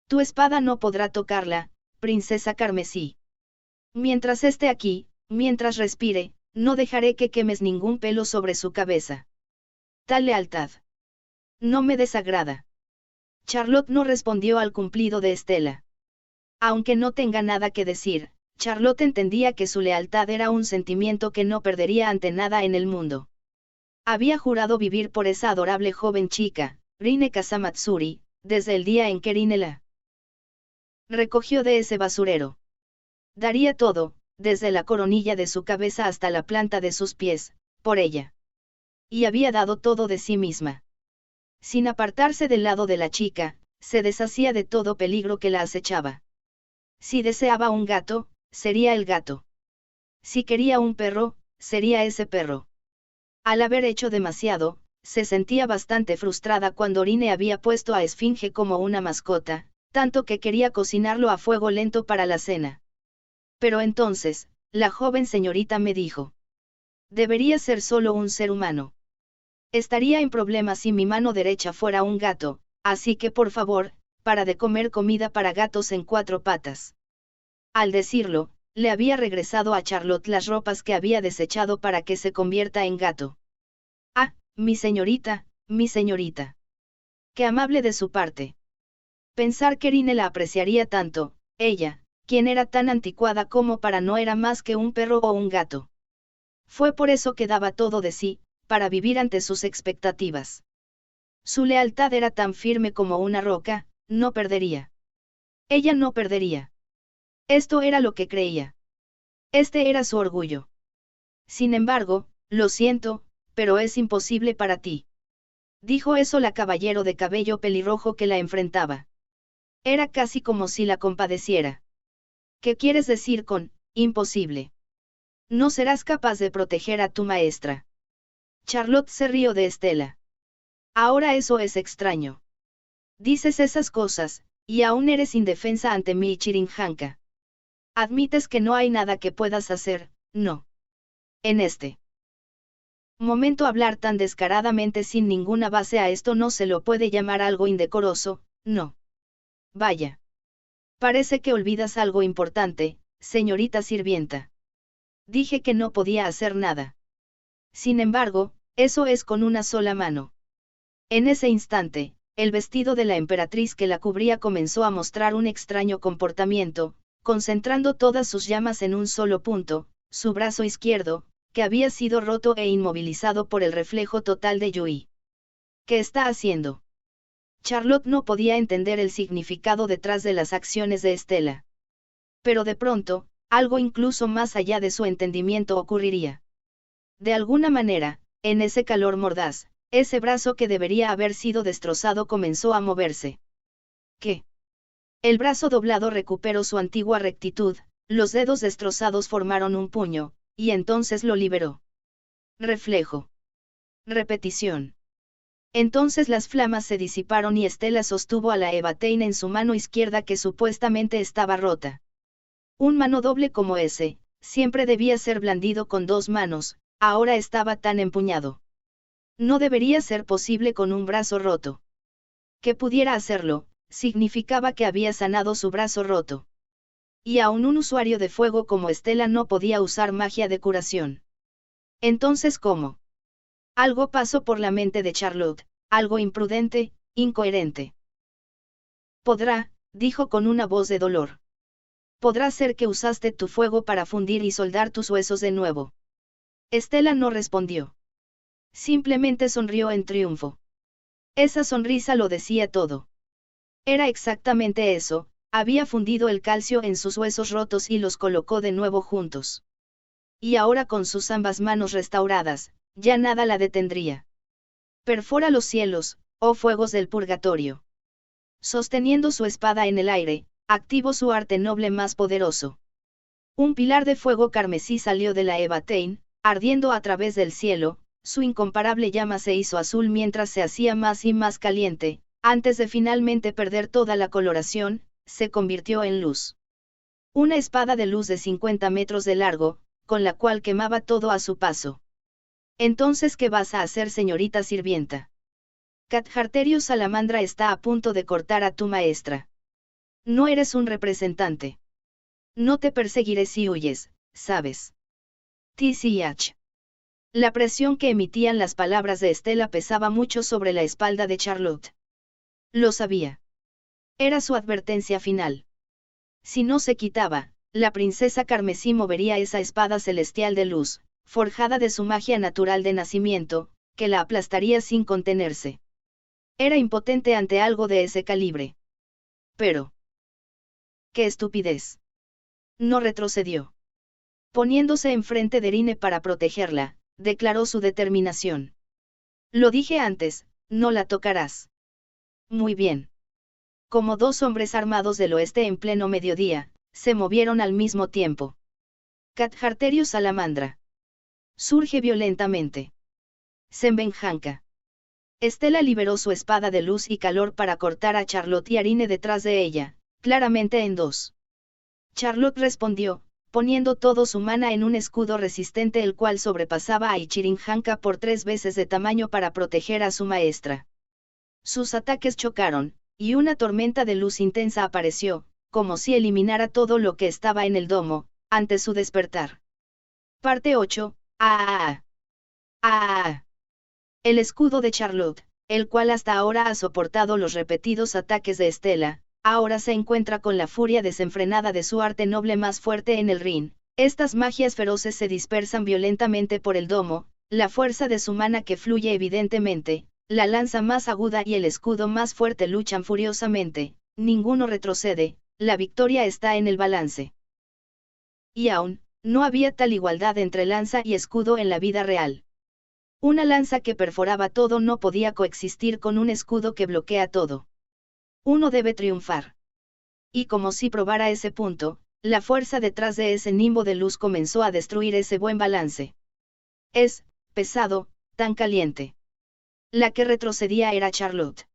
Tu espada no podrá tocarla, princesa carmesí. Mientras esté aquí, mientras respire, no dejaré que quemes ningún pelo sobre su cabeza. Tal lealtad. No me desagrada. Charlotte no respondió al cumplido de Estela. Aunque no tenga nada que decir, Charlotte entendía que su lealtad era un sentimiento que no perdería ante nada en el mundo. Había jurado vivir por esa adorable joven chica, Rine Kasamatsuri, desde el día en que Rine la recogió de ese basurero. Daría todo, desde la coronilla de su cabeza hasta la planta de sus pies, por ella. Y había dado todo de sí misma. Sin apartarse del lado de la chica, se deshacía de todo peligro que la acechaba. Si deseaba un gato, sería el gato. Si quería un perro, sería ese perro. Al haber hecho demasiado, se sentía bastante frustrada cuando Rine había puesto a Esfinge como una mascota, tanto que quería cocinarlo a fuego lento para la cena. Pero entonces, la joven señorita me dijo. Debería ser solo un ser humano. Estaría en problemas si mi mano derecha fuera un gato, así que por favor, para de comer comida para gatos en 4 patas. Al decirlo, le había regresado a Charlotte las ropas que había desechado para que se convierta en gato. Ah, mi señorita, mi señorita. Qué amable de su parte. Pensar que Irene la apreciaría tanto, ella, quien era tan anticuada como para no era más que un perro o un gato. Fue por eso que daba todo de sí, para vivir ante sus expectativas. Su lealtad era tan firme como una roca, no perdería. Ella no perdería. Esto era lo que creía. Este era su orgullo. Sin embargo, lo siento, pero es imposible para ti. Dijo eso la caballero de cabello pelirrojo que la enfrentaba. Era casi como si la compadeciera. ¿Qué quieres decir con, imposible? No serás capaz de proteger a tu maestra. Charlotte se rió de Estela. Ahora eso es extraño. Dices esas cosas, y aún eres indefensa ante mí, Chirinjanka. Admites que no hay nada que puedas hacer, no. En este momento hablar tan descaradamente sin ninguna base a esto no se lo puede llamar algo indecoroso, no. Vaya. Parece que olvidas algo importante, señorita sirvienta. Dije que no podía hacer nada. Sin embargo, eso es con una sola mano. En ese instante, el vestido de la emperatriz que la cubría comenzó a mostrar un extraño comportamiento, concentrando todas sus llamas en un solo punto, su brazo izquierdo, que había sido roto e inmovilizado por el reflejo total de Yui. ¿Qué está haciendo? Charlotte no podía entender el significado detrás de las acciones de Estela. Pero de pronto, algo incluso más allá de su entendimiento ocurriría. De alguna manera, en ese calor mordaz, ese brazo que debería haber sido destrozado comenzó a moverse. ¿Qué? El brazo doblado recuperó su antigua rectitud, los dedos destrozados formaron un puño, y entonces lo liberó. Reflejo. Repetición. Entonces las flamas se disiparon y Estela sostuvo a la Evatein en su mano izquierda que supuestamente estaba rota. Un mano doble como ese, siempre debía ser blandido con dos manos, ahora estaba tan empuñado. No debería ser posible con un brazo roto. Que pudiera hacerlo, significaba que había sanado su brazo roto. Y aún un usuario de fuego como Estela no podía usar magia de curación. Entonces, ¿cómo? Algo pasó por la mente de Charlotte, algo imprudente, incoherente. Podrá, dijo con una voz de dolor. Podrá ser que usaste tu fuego para fundir y soldar tus huesos de nuevo. Estela no respondió. Simplemente sonrió en triunfo. Esa sonrisa lo decía todo. Era exactamente eso, había fundido el calcio en sus huesos rotos y los colocó de nuevo juntos. Y ahora con sus ambas manos restauradas, ya nada la detendría. Perfora los cielos, oh fuegos del purgatorio. Sosteniendo su espada en el aire, activó su arte noble más poderoso. Un pilar de fuego carmesí salió de la Evatein, ardiendo a través del cielo, su incomparable llama se hizo azul mientras se hacía más y más caliente, antes de finalmente perder toda la coloración, se convirtió en luz. Una espada de luz de 50 metros de largo, con la cual quemaba todo a su paso. Entonces, ¿qué vas a hacer, señorita sirvienta? Catharterius Salamandra está a punto de cortar a tu maestra. No eres un representante. No te perseguiré si huyes, ¿sabes? TCH. La presión que emitían las palabras de Estela pesaba mucho sobre la espalda de Charlotte. Lo sabía. Era su advertencia final. Si no se quitaba, la princesa carmesí movería esa espada celestial de luz, forjada de su magia natural de nacimiento, que la aplastaría sin contenerse. Era impotente ante algo de ese calibre. Pero... ¡qué estupidez! No retrocedió. Poniéndose enfrente de Irene para protegerla, declaró su determinación. Lo dije antes, no la tocarás. Muy bien. Como dos hombres armados del oeste en pleno mediodía, se movieron al mismo tiempo. Catharterius Salamandra. Surge violentamente. Sembenjanka. Estela liberó su espada de luz y calor para cortar a Charlotte y a Irene detrás de ella, claramente en dos. Charlotte respondió, poniendo todo su mana en un escudo resistente el cual sobrepasaba a Ichirinjanka por 3 veces de tamaño para proteger a su maestra. Sus ataques chocaron, y una tormenta de luz intensa apareció, como si eliminara todo lo que estaba en el domo, ante su despertar. Parte 8. El escudo de Charlotte, el cual hasta ahora ha soportado los repetidos ataques de Estela, ahora se encuentra con la furia desenfrenada de su arte noble más fuerte en el ring. Estas magias feroces se dispersan violentamente por el domo, la fuerza de su mana que fluye evidentemente, la lanza más aguda y el escudo más fuerte luchan furiosamente, ninguno retrocede, la victoria está en el balance. Y aún, no había tal igualdad entre lanza y escudo en la vida real. Una lanza que perforaba todo no podía coexistir con un escudo que bloquea todo. Uno debe triunfar. Y como si probara ese punto, la fuerza detrás de ese nimbo de luz comenzó a destruir ese buen balance. Es, pesado, tan caliente. La que retrocedía era Charlotte.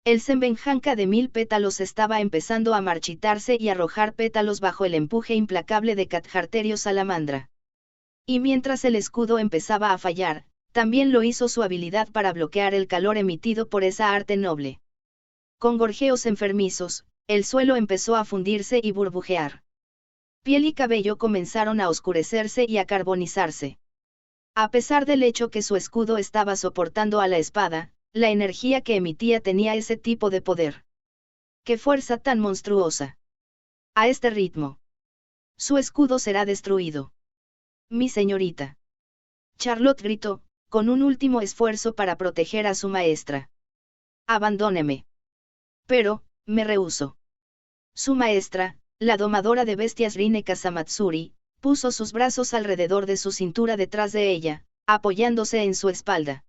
El sembenjanca de 1000 pétalos estaba empezando a marchitarse y arrojar pétalos bajo el empuje implacable de Catjarterio Salamandra. Y mientras el escudo empezaba a fallar, también lo hizo su habilidad para bloquear el calor emitido por esa arte noble. Con gorjeos enfermizos, el suelo empezó a fundirse y burbujear. Piel y cabello comenzaron a oscurecerse y a carbonizarse. A pesar del hecho que su escudo estaba soportando a la espada, la energía que emitía tenía ese tipo de poder. ¡Qué fuerza tan monstruosa! A este ritmo, su escudo será destruido. Mi señorita. Charlotte gritó, con un último esfuerzo para proteger a su maestra. Abandóneme. Pero, me rehúso. Su maestra, la domadora de bestias Rine Kasamatsuri, puso sus brazos alrededor de su cintura detrás de ella, apoyándose en su espalda.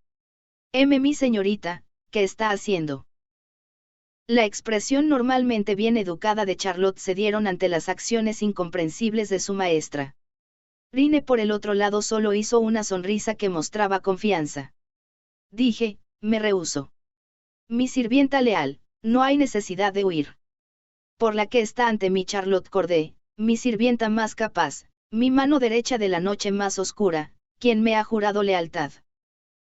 Mi señorita, ¿qué está haciendo? La expresión normalmente bien educada de Charlotte cedieron ante las acciones incomprensibles de su maestra. Rine por el otro lado solo hizo una sonrisa que mostraba confianza. Dije, me rehúso. Mi sirvienta leal, no hay necesidad de huir. Por la que está ante mí Charlotte Corday, mi sirvienta más capaz, mi mano derecha de la noche más oscura, quien me ha jurado lealtad.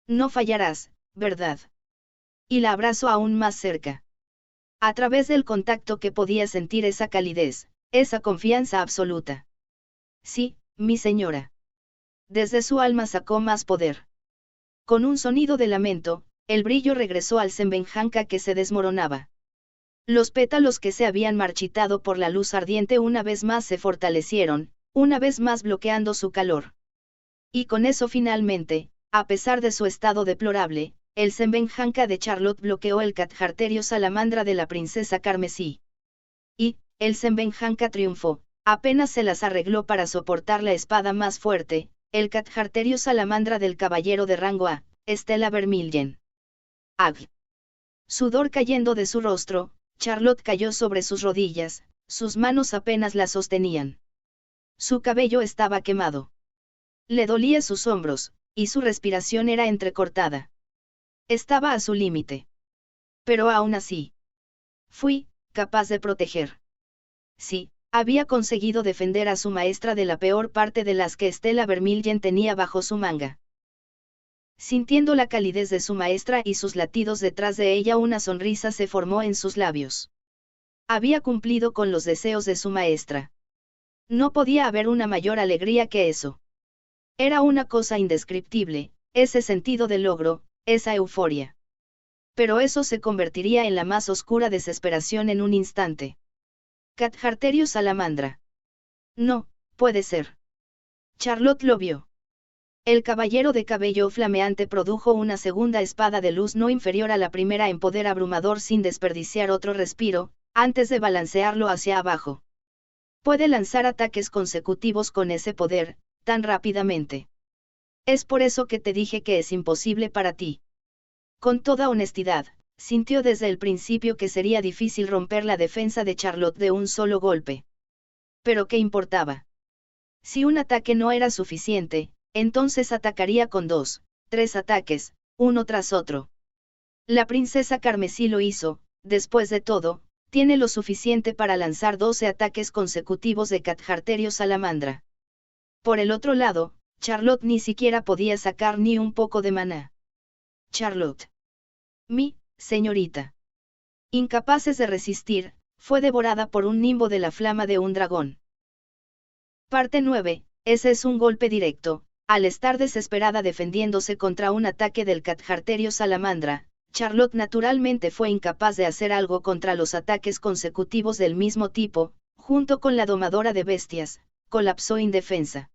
No fallarás, ¿verdad? Y la abrazo aún más cerca. A través del contacto que podía sentir esa calidez, esa confianza absoluta. Sí, mi señora. Desde su alma sacó más poder. Con un sonido de lamento, el brillo regresó al sembenjanca que se desmoronaba. Los pétalos que se habían marchitado por la luz ardiente una vez más se fortalecieron, una vez más bloqueando su calor. Y con eso finalmente, a pesar de su estado deplorable, el sembenjanca de Charlotte bloqueó el Catjarterio Salamandra de la princesa Carmesí. Y, el sembenjanca triunfó, apenas se las arregló para soportar la espada más fuerte, el Catjarterio Salamandra del caballero de rango A, Estela Vermilyen. Ag. Sudor cayendo de su rostro, Charlotte cayó sobre sus rodillas, sus manos apenas la sostenían. Su cabello estaba quemado. Le dolía sus hombros, y su respiración era entrecortada. Estaba a su límite. Pero aún así, fui capaz de proteger. Sí, había conseguido defender a su maestra de la peor parte de las que Estela Vermilyen tenía bajo su manga. Sintiendo la calidez de su maestra y sus latidos detrás de ella, una sonrisa se formó en sus labios. Había cumplido con los deseos de su maestra. No podía haber una mayor alegría que eso. Era una cosa indescriptible, ese sentido de logro, esa euforia. Pero eso se convertiría en la más oscura desesperación en un instante. Catjarterio Salamandra. No, puede ser. Charlotte lo vio. El caballero de cabello flameante produjo una segunda espada de luz no inferior a la primera en poder abrumador sin desperdiciar otro respiro, antes de balancearlo hacia abajo. Puede lanzar ataques consecutivos con ese poder, tan rápidamente. Es por eso que te dije que es imposible para ti. Con toda honestidad, sintió desde el principio que sería difícil romper la defensa de Charlotte de un solo golpe. Pero ¿qué importaba? Si un ataque no era suficiente, entonces atacaría con 2, 3 ataques, uno tras otro. La princesa Carmesí lo hizo, después de todo, tiene lo suficiente para lanzar 12 ataques consecutivos de Catjarterio Salamandra. Por el otro lado, Charlotte ni siquiera podía sacar ni un poco de maná. Charlotte. Mi señorita. Incapaces de resistir, fue devorada por un nimbo de la flama de un dragón. Parte 9. Ese es un golpe directo. Al estar desesperada defendiéndose contra un ataque del Catjarterio Salamandra, Charlotte naturalmente fue incapaz de hacer algo contra los ataques consecutivos del mismo tipo, junto con la domadora de bestias, colapsó indefensa.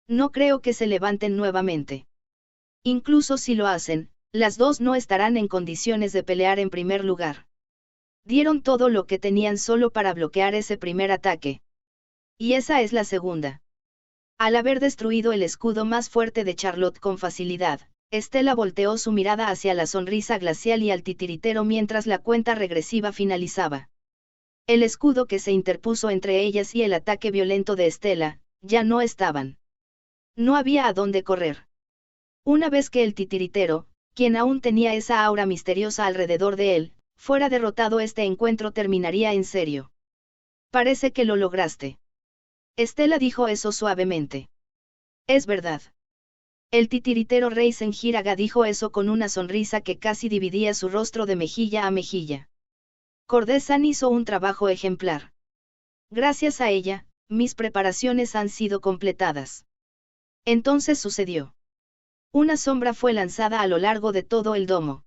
No creo que se levanten nuevamente. Incluso si lo hacen, las dos no estarán en condiciones de pelear en primer lugar. Dieron todo lo que tenían solo para bloquear ese primer ataque. Y esa es la segunda. Al haber destruido el escudo más fuerte de Charlotte con facilidad, Estela volteó su mirada hacia la sonrisa glacial y al titiritero mientras la cuenta regresiva finalizaba. El escudo que se interpuso entre ellas y el ataque violento de Estela, ya no estaban. No había a dónde correr. Una vez que el titiritero, quien aún tenía esa aura misteriosa alrededor de él, fuera derrotado, este encuentro terminaría en serio. Parece que lo lograste. Estela dijo eso suavemente. Es verdad. El titiritero Reisenjiraga dijo eso con una sonrisa que casi dividía su rostro de mejilla a mejilla. Cordesan hizo un trabajo ejemplar. Gracias a ella, mis preparaciones han sido completadas. Entonces sucedió. Una sombra fue lanzada a lo largo de todo el domo.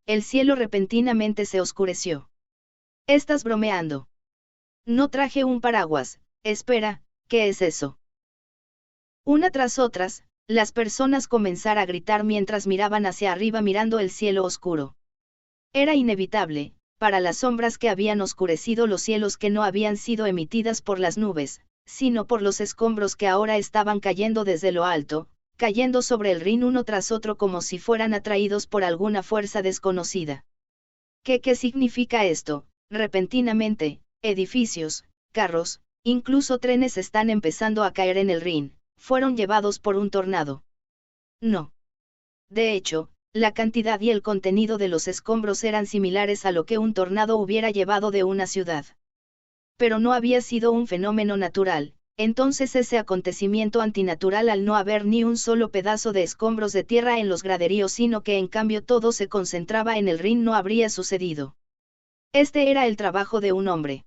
El cielo repentinamente se oscureció. ¿Estás bromeando? No traje un paraguas. Espera, ¿qué es eso? Una tras otras, las personas comenzaron a gritar mientras miraban hacia arriba mirando el cielo oscuro. Era inevitable, para las sombras que habían oscurecido los cielos, que no habían sido emitidas por las nubes, sino por los escombros que ahora estaban cayendo desde lo alto, cayendo sobre el Rin uno tras otro como si fueran atraídos por alguna fuerza desconocida. ¿Qué significa esto? Repentinamente, edificios, carros, incluso trenes están empezando a caer en el Rin, fueron llevados por un tornado. No. De hecho, la cantidad y el contenido de los escombros eran similares a lo que un tornado hubiera llevado de una ciudad. Pero no había sido un fenómeno natural. Entonces ese acontecimiento antinatural, al no haber ni un solo pedazo de escombros de tierra en los graderíos, sino que en cambio todo se concentraba en el Rin, no habría sucedido. Este era el trabajo de un hombre.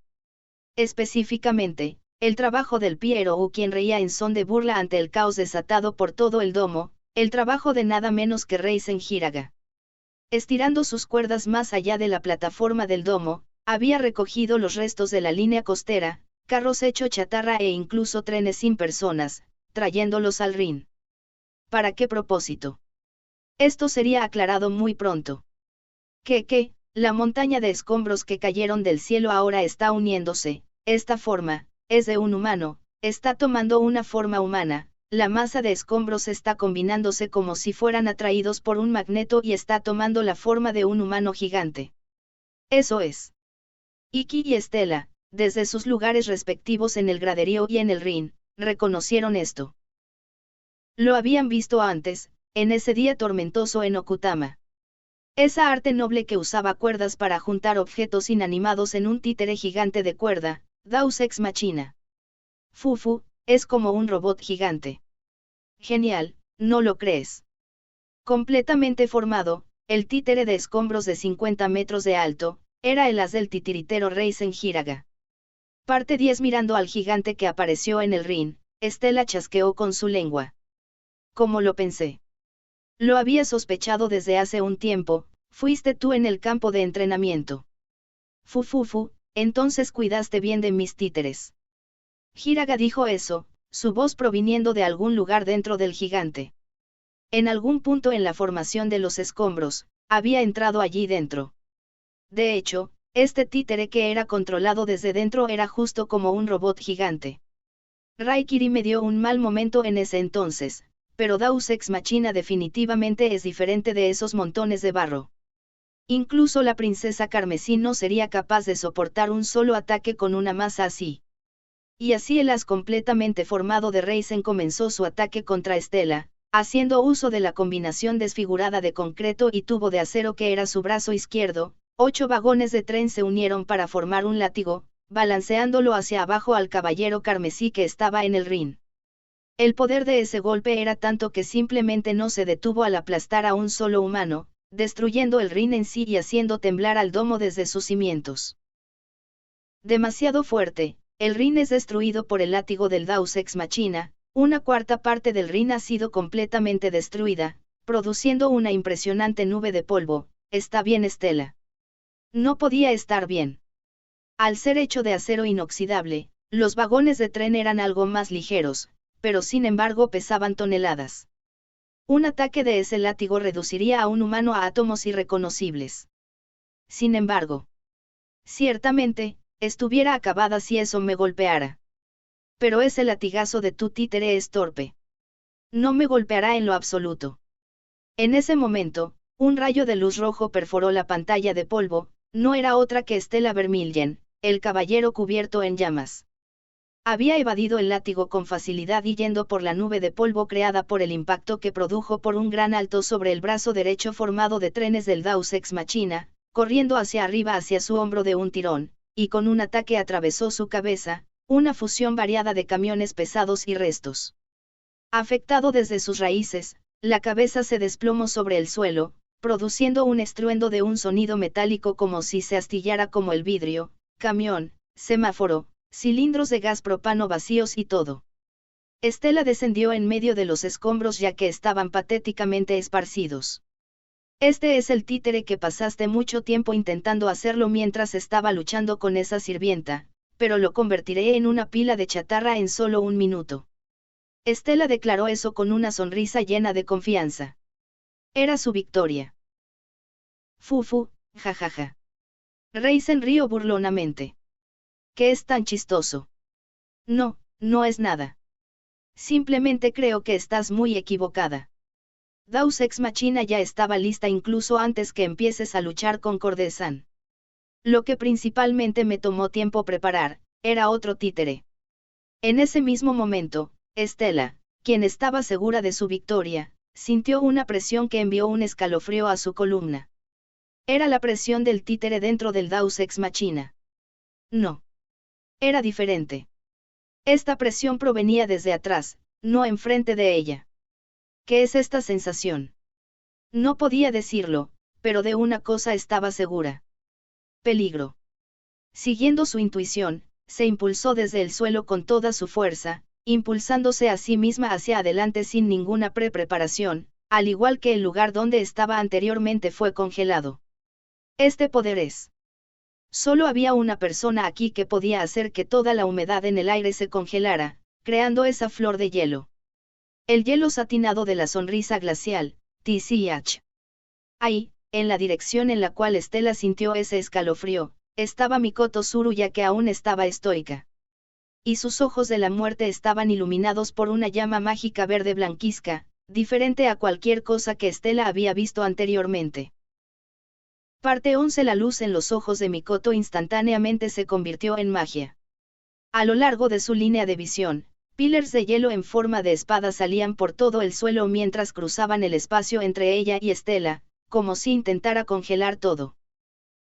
Específicamente, el trabajo del Pierrot, quien reía en son de burla ante el caos desatado por todo el domo, el trabajo de nada menos que Reisenjiraga. Estirando sus cuerdas más allá de la plataforma del domo, había recogido los restos de la línea costera, carros hechos chatarra e incluso trenes sin personas, trayéndolos al Rin. ¿Para qué propósito? Esto sería aclarado muy pronto. La montaña de escombros que cayeron del cielo ahora está uniéndose, esta forma, es de un humano, está tomando una forma humana, la masa de escombros está combinándose como si fueran atraídos por un magneto y está tomando la forma de un humano gigante. Eso es. Iki y Estela, desde sus lugares respectivos en el graderío y en el Rin, reconocieron esto. Lo habían visto antes, en ese día tormentoso en Okutama. Esa arte noble que usaba cuerdas para juntar objetos inanimados en un títere gigante de cuerda, Deus Ex Machina. Fufu, es como un robot gigante. Genial, ¿no lo crees? Completamente formado, el títere de escombros de 50 metros de alto, era el as del titiritero Reisenjiraga. Parte 10. Mirando al gigante que apareció en el Rin, Estela chasqueó con su lengua. ¿Cómo lo pensé? Lo había sospechado desde hace un tiempo, fuiste tú en el campo de entrenamiento. Fufufu, entonces cuidaste bien de mis títeres. Jiraga dijo eso, su voz proviniendo de algún lugar dentro del gigante. En algún punto en la formación de los escombros, había entrado allí dentro. De hecho, este títere que era controlado desde dentro era justo como un robot gigante. Raikiri me dio un mal momento en ese entonces, pero Deus Ex Machina definitivamente es diferente de esos montones de barro. Incluso la princesa carmesí no sería capaz de soportar un solo ataque con una masa así. Y así el as completamente formado de Reisen comenzó su ataque contra Estela, haciendo uso de la combinación desfigurada de concreto y tubo de acero que era su brazo izquierdo. 8 vagones de tren se unieron para formar un látigo, balanceándolo hacia abajo al caballero carmesí que estaba en el Rin. El poder de ese golpe era tanto que simplemente no se detuvo al aplastar a un solo humano, destruyendo el Rin en sí y haciendo temblar al domo desde sus cimientos. Demasiado fuerte, el Rin es destruido por el látigo del Deus Ex Machina, una cuarta parte del Rin ha sido completamente destruida, produciendo una impresionante nube de polvo. ¿Está bien, Estela? No podía estar bien. Al ser hecho de acero inoxidable, los vagones de tren eran algo más ligeros, pero sin embargo pesaban toneladas. Un ataque de ese látigo reduciría a un humano a átomos irreconocibles. Sin embargo, ciertamente, estuviera acabada si eso me golpeara. Pero ese latigazo de tu títere es torpe. No me golpeará en lo absoluto. En ese momento, un rayo de luz rojo perforó la pantalla de polvo. No era otra que Stella Vermilyen, el caballero cubierto en llamas. Había evadido el látigo con facilidad y yendo por la nube de polvo creada por el impacto que produjo por un gran alto sobre el brazo derecho formado de trenes del Deus Ex Machina, corriendo hacia arriba hacia su hombro de un tirón, y con un ataque atravesó su cabeza, una fusión variada de camiones pesados y restos. Afectado desde sus raíces, la cabeza se desplomó sobre el suelo, produciendo un estruendo de un sonido metálico como si se astillara como el vidrio, camión, semáforo, cilindros de gas propano vacíos y todo. Stella descendió en medio de los escombros ya que estaban patéticamente esparcidos. Este es el títere que pasaste mucho tiempo intentando hacerlo mientras estaba luchando con esa sirvienta, pero lo convertiré en una pila de chatarra en solo un minuto. Stella declaró eso con una sonrisa llena de confianza. Era su victoria. Fufu, jajaja. Reisen rió burlonamente. ¿Qué es tan chistoso? No, no es nada. Simplemente creo que estás muy equivocada. Deus Ex Machina ya estaba lista incluso antes que empieces a luchar con Cordesan. Lo que principalmente me tomó tiempo preparar, era otro títere. En ese mismo momento, Stella, quien estaba segura de su victoria, sintió una presión que envió un escalofrío a su columna. Era la presión del títere dentro del Deus Ex Machina. No. Era diferente. Esta presión provenía desde atrás, no enfrente de ella. ¿Qué es esta sensación? No podía decirlo, pero de una cosa estaba segura. Peligro. Siguiendo su intuición, se impulsó desde el suelo con toda su fuerza, impulsándose a sí misma hacia adelante sin ninguna preparación, al igual que el lugar donde estaba anteriormente fue congelado. Este poder es. Solo había una persona aquí que podía hacer que toda la humedad en el aire se congelara, creando esa flor de hielo. El hielo satinado de la sonrisa glacial, TCH. Ahí, en la dirección en la cual Stella sintió ese escalofrío, estaba Mikoto Tsuruya que aún estaba estoica. Y sus ojos de la muerte estaban iluminados por una llama mágica verde blanquizca, diferente a cualquier cosa que Stella había visto anteriormente. Parte 11. La luz en los ojos de Mikoto instantáneamente se convirtió en magia. A lo largo de su línea de visión, pillars de hielo en forma de espada salían por todo el suelo mientras cruzaban el espacio entre ella y Stella, como si intentara congelar todo.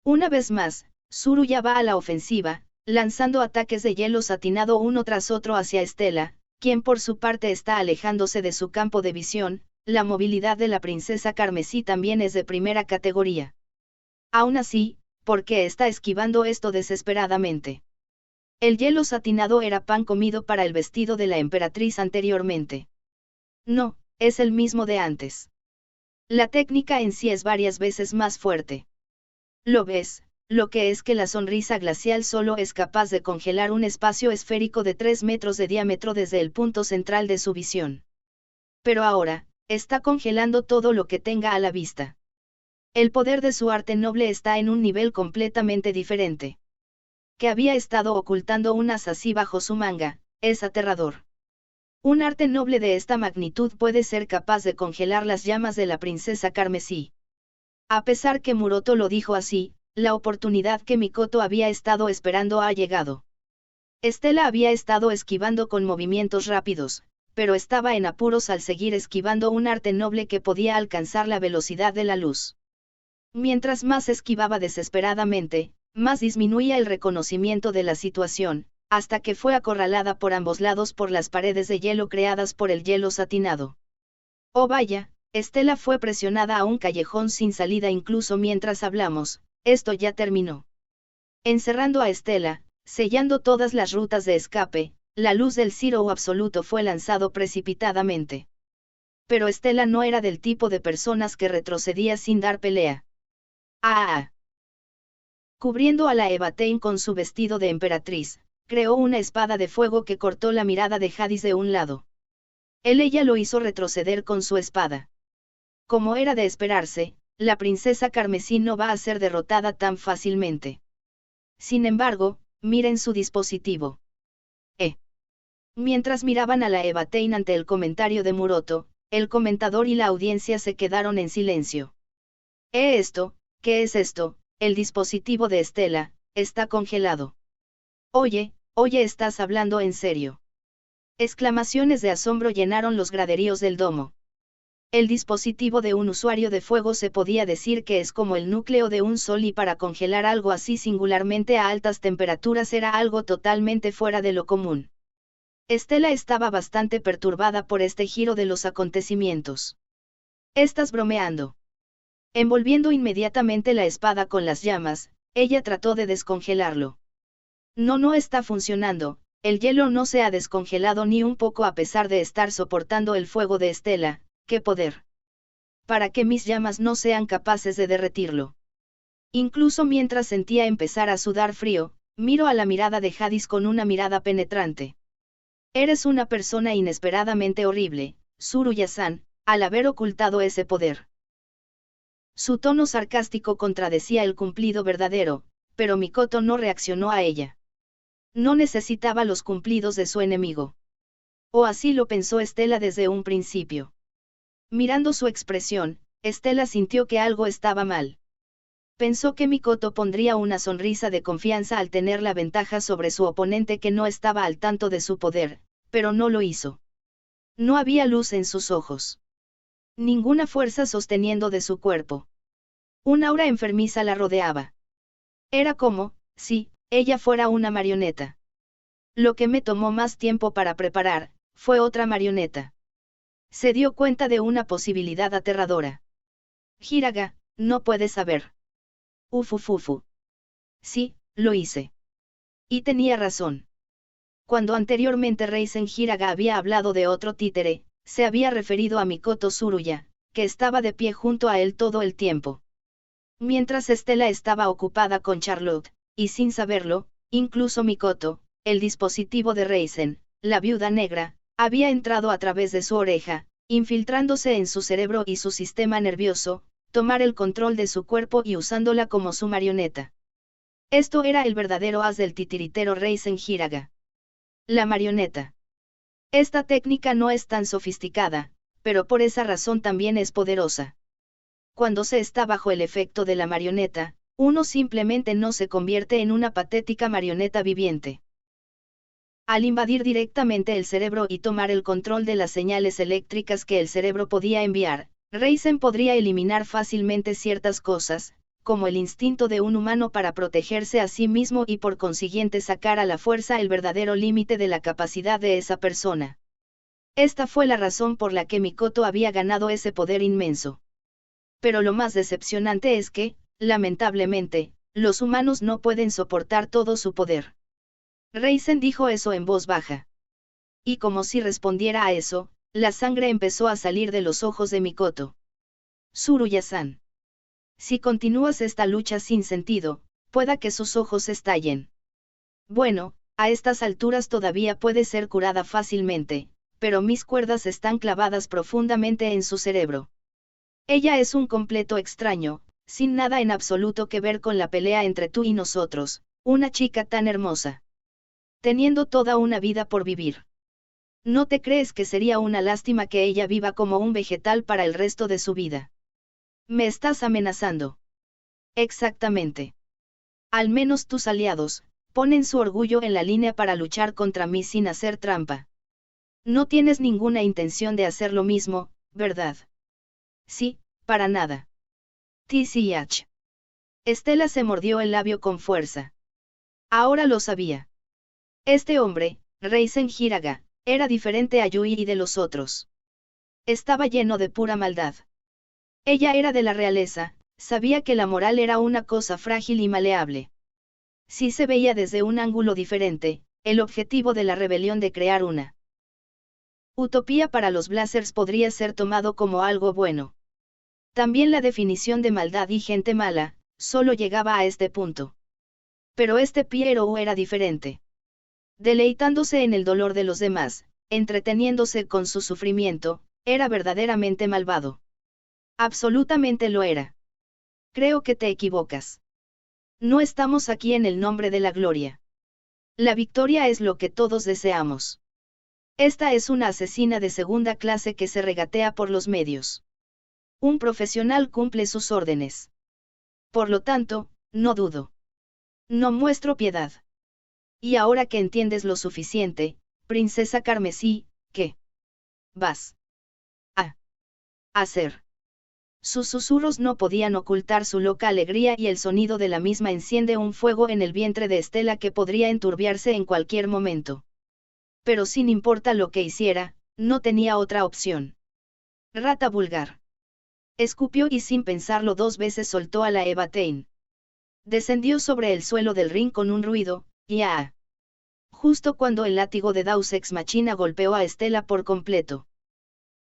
Una vez más, Tsuruya va a la ofensiva, lanzando ataques de hielo satinado uno tras otro hacia Stella, quien por su parte está alejándose de su campo de visión. La movilidad de la princesa carmesí también es de primera categoría. Aún así, ¿por qué está esquivando esto desesperadamente? El hielo satinado era pan comido para el vestido de la emperatriz anteriormente. No, es el mismo de antes. La técnica en sí es varias veces más fuerte. ¿Lo ves? Lo que es que la sonrisa glacial solo es capaz de congelar un espacio esférico de 3 metros de diámetro desde el punto central de su visión. Pero ahora, está congelando todo lo que tenga a la vista. El poder de su arte noble está en un nivel completamente diferente. Que había estado ocultando un as así bajo su manga, es aterrador. Un arte noble de esta magnitud puede ser capaz de congelar las llamas de la princesa carmesí. A pesar que Muroto lo dijo así, la oportunidad que Mikoto había estado esperando ha llegado. Stella había estado esquivando con movimientos rápidos, pero estaba en apuros al seguir esquivando un arte noble que podía alcanzar la velocidad de la luz. Mientras más esquivaba desesperadamente, más disminuía el reconocimiento de la situación, hasta que fue acorralada por ambos lados por las paredes de hielo creadas por el hielo satinado. Oh vaya, Stella fue presionada a un callejón sin salida incluso mientras hablamos. Esto ya terminó. Encerrando a Stella, sellando todas las rutas de escape, la luz del Zero absoluto fue lanzado precipitadamente. Pero Estela no era del tipo de personas que retrocedía sin dar pelea. ¡Ah! Cubriendo a la Evatein con su vestido de emperatriz, creó una espada de fuego que cortó la mirada de Jadis de un lado. Ella lo hizo retroceder con su espada. Como era de esperarse, la princesa carmesí no va a ser derrotada tan fácilmente. Sin embargo, miren su dispositivo. Mientras miraban a la Evatein ante el comentario de Muroto, el comentador y la audiencia se quedaron en silencio. Esto, ¿qué es esto? El dispositivo de Estela, está congelado. Oye, ¿estás hablando en serio? Exclamaciones de asombro llenaron los graderíos del domo. El dispositivo de un usuario de fuego se podía decir que es como el núcleo de un sol y para congelar algo así singularmente a altas temperaturas era algo totalmente fuera de lo común. Estela estaba bastante perturbada por este giro de los acontecimientos. ¿Estás bromeando? Envolviendo inmediatamente la espada con las llamas, ella trató de descongelarlo. No está funcionando, el hielo no se ha descongelado ni un poco a pesar de estar soportando el fuego de Estela, ¡qué poder! Para que mis llamas no sean capaces de derretirlo. Incluso mientras sentía empezar a sudar frío, miro a la mirada de Jadis con una mirada penetrante. Eres una persona inesperadamente horrible, Tsuruya-san, al haber ocultado ese poder. Su tono sarcástico contradecía el cumplido verdadero, pero Mikoto no reaccionó a ella. No necesitaba los cumplidos de su enemigo. O así lo pensó Estela desde un principio. Mirando su expresión, Estela sintió que algo estaba mal. Pensó que Mikoto pondría una sonrisa de confianza al tener la ventaja sobre su oponente que no estaba al tanto de su poder, pero no lo hizo. No había luz en sus ojos. Ninguna fuerza sosteniendo de su cuerpo. Un aura enfermiza la rodeaba. Era como, si, ella fuera una marioneta. Lo que me tomó más tiempo para preparar, fue otra marioneta. Se dio cuenta de una posibilidad aterradora. Hiraga, no puedes saber. Ufufufu. Sí, lo hice. Y tenía razón. Cuando anteriormente Reisen Hiraga había hablado de otro títere, se había referido a Mikoto Tsuruya, que estaba de pie junto a él todo el tiempo. Mientras Estela estaba ocupada con Charlotte, y sin saberlo, incluso Mikoto, el dispositivo de Reisen, la viuda negra, había entrado a través de su oreja, infiltrándose en su cerebro y su sistema nervioso, tomar el control de su cuerpo y usándola como su marioneta. Esto era el verdadero as del titiritero Reisen Hiraga. La marioneta. Esta técnica no es tan sofisticada, pero por esa razón también es poderosa. Cuando se está bajo el efecto de la marioneta, uno simplemente no se convierte en una patética marioneta viviente. Al invadir directamente el cerebro y tomar el control de las señales eléctricas que el cerebro podía enviar, Reisen podría eliminar fácilmente ciertas cosas, como el instinto de un humano para protegerse a sí mismo y por consiguiente sacar a la fuerza el verdadero límite de la capacidad de esa persona. Esta fue la razón por la que Mikoto había ganado ese poder inmenso. Pero lo más decepcionante es que, lamentablemente, los humanos no pueden soportar todo su poder. Reisen dijo eso en voz baja. Y como si respondiera a eso, la sangre empezó a salir de los ojos de Mikoto. Tsuruya-san. Si continúas esta lucha sin sentido, pueda que sus ojos estallen. Bueno, a estas alturas todavía puede ser curada fácilmente, pero mis cuerdas están clavadas profundamente en su cerebro. Ella es un completo extraño, sin nada en absoluto que ver con la pelea entre tú y nosotros, una chica tan hermosa. Teniendo toda una vida por vivir. ¿No te crees que sería una lástima que ella viva como un vegetal para el resto de su vida? ¿Me estás amenazando? Exactamente. Al menos tus aliados, ponen su orgullo en la línea para luchar contra mí sin hacer trampa. No tienes ninguna intención de hacer lo mismo, ¿verdad? Sí, para nada. TCH. Estela se mordió el labio con fuerza. Ahora lo sabía. Este hombre, Reisen Hiraga, era diferente a Yui y de los otros. Estaba lleno de pura maldad. Ella era de la realeza, sabía que la moral era una cosa frágil y maleable. Si se veía desde un ángulo diferente, el objetivo de la rebelión de crear Utopía para los Blazers podría ser tomado como algo bueno. También la definición de maldad y gente mala, solo llegaba a este punto. Pero este Pierrot era diferente. Deleitándose en el dolor de los demás, entreteniéndose con su sufrimiento, era verdaderamente malvado. Absolutamente lo era. Creo que te equivocas. No estamos aquí en el nombre de la gloria. La victoria es lo que todos deseamos. Esta es una asesina de segunda clase que se regatea por los medios. Un profesional cumple sus órdenes. Por lo tanto, no dudo. No muestro piedad. Y ahora que entiendes lo suficiente, princesa Carmesí, ¿qué vas a hacer? Sus susurros no podían ocultar su loca alegría y el sonido de la misma enciende un fuego en el vientre de Estela que podría enturbiarse en cualquier momento. Pero sin importa lo que hiciera, no tenía otra opción. Rata vulgar. Escupió y sin pensarlo 2 veces soltó a la Eva Tain. Descendió sobre el suelo del ring con un ruido, ¡ya! Justo cuando el látigo de Deus Ex Machina golpeó a Estela por completo.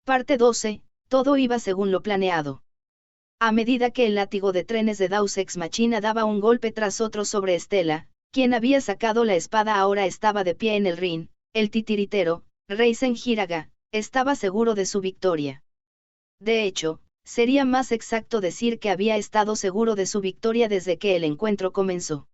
Parte 12, todo iba según lo planeado. A medida que el látigo de trenes de Deus Ex Machina daba un golpe tras otro sobre Estela, quien había sacado la espada ahora estaba de pie en el ring, el titiritero, Reisen Hiraga, estaba seguro de su victoria. De hecho, sería más exacto decir que había estado seguro de su victoria desde que el encuentro comenzó.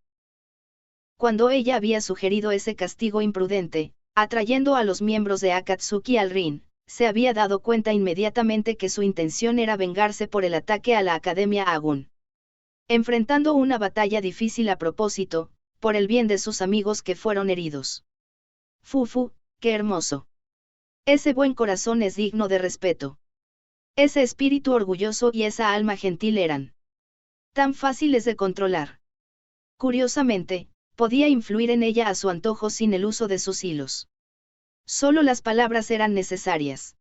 Cuando ella había sugerido ese castigo imprudente, atrayendo a los miembros de Akatsuki al ring, se había dado cuenta inmediatamente que su intención era vengarse por el ataque a la Academia Agun. Enfrentando una batalla difícil a propósito, por el bien de sus amigos que fueron heridos. Fufu, qué hermoso. Ese buen corazón es digno de respeto. Ese espíritu orgulloso y esa alma gentil eran tan fáciles de controlar. Curiosamente, podía influir en ella a su antojo sin el uso de sus hilos. Solo las palabras eran necesarias.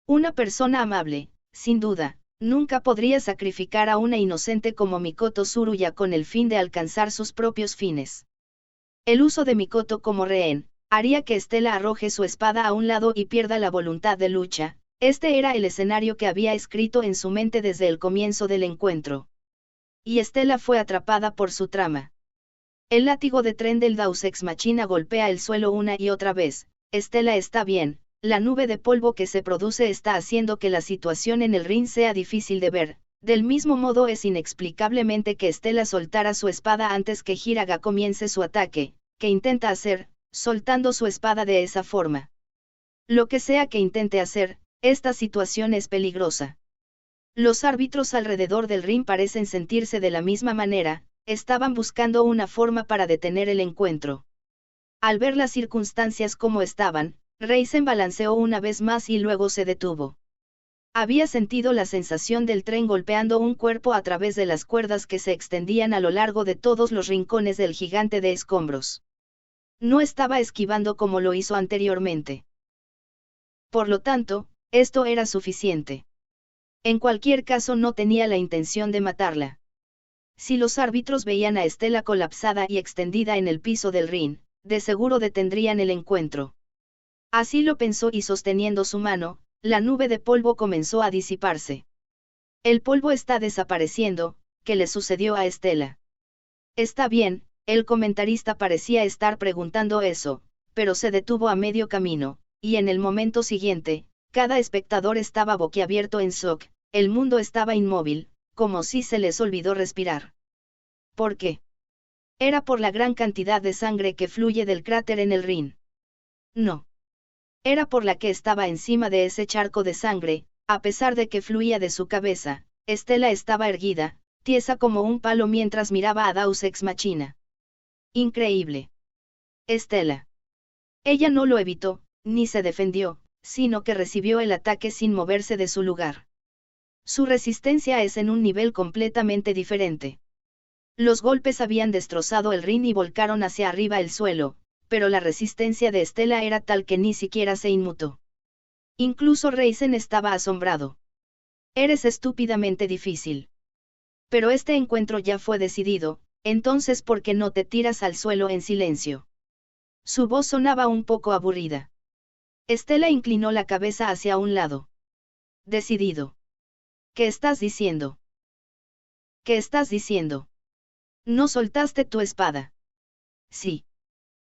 Una persona amable, sin duda, nunca podría sacrificar a una inocente como Mikoto Tsuruya con el fin de alcanzar sus propios fines. El uso de Mikoto como rehén, haría que Estela arroje su espada a un lado y pierda la voluntad de lucha. Este era el escenario que había escrito en su mente desde el comienzo del encuentro. Y Estela fue atrapada por su trama. El látigo de tren del Deus Ex Machina golpea el suelo una y otra vez. Estela está bien, la nube de polvo que se produce está haciendo que la situación en el ring sea difícil de ver. Del mismo modo es inexplicablemente que Estela soltara su espada antes que Hiraga comience su ataque, que intenta hacer, soltando su espada de esa forma. Lo que sea que intente hacer, esta situación es peligrosa. Los árbitros alrededor del ring parecen sentirse de la misma manera, estaban buscando una forma para detener el encuentro. Al ver las circunstancias como estaban, Reisen balanceó una vez más y luego se detuvo. Había sentido la sensación del tren golpeando un cuerpo a través de las cuerdas que se extendían a lo largo de todos los rincones del gigante de escombros. No estaba esquivando como lo hizo anteriormente. Por lo tanto, esto era suficiente. En cualquier caso no tenía la intención de matarla. Si los árbitros veían a Estela colapsada y extendida en el piso del ring, de seguro detendrían el encuentro. Así lo pensó y sosteniendo su mano, la nube de polvo comenzó a disiparse. El polvo está desapareciendo, ¿qué le sucedió a Estela? Está bien, el comentarista parecía estar preguntando eso, pero se detuvo a medio camino, y en el momento siguiente, cada espectador estaba boquiabierto en shock, el mundo estaba inmóvil, como si se les olvidó respirar. ¿Por qué? Era por la gran cantidad de sangre que fluye del cráter en el ring. No. Era por la que estaba encima de ese charco de sangre, a pesar de que fluía de su cabeza. Estela estaba erguida, tiesa como un palo mientras miraba a Deus Ex Machina. Increíble. Estela. Ella no lo evitó, ni se defendió, sino que recibió el ataque sin moverse de su lugar. Su resistencia es en un nivel completamente diferente. Los golpes habían destrozado el ring y volcaron hacia arriba el suelo, pero la resistencia de Estela era tal que ni siquiera se inmutó. Incluso Reisen estaba asombrado. Eres estúpidamente difícil. Pero este encuentro ya fue decidido, entonces ¿por qué no te tiras al suelo en silencio? Su voz sonaba un poco aburrida. Estela inclinó la cabeza hacia un lado. Decidido. ¿Qué estás diciendo? ¿Qué estás diciendo? ¿No soltaste tu espada? Sí.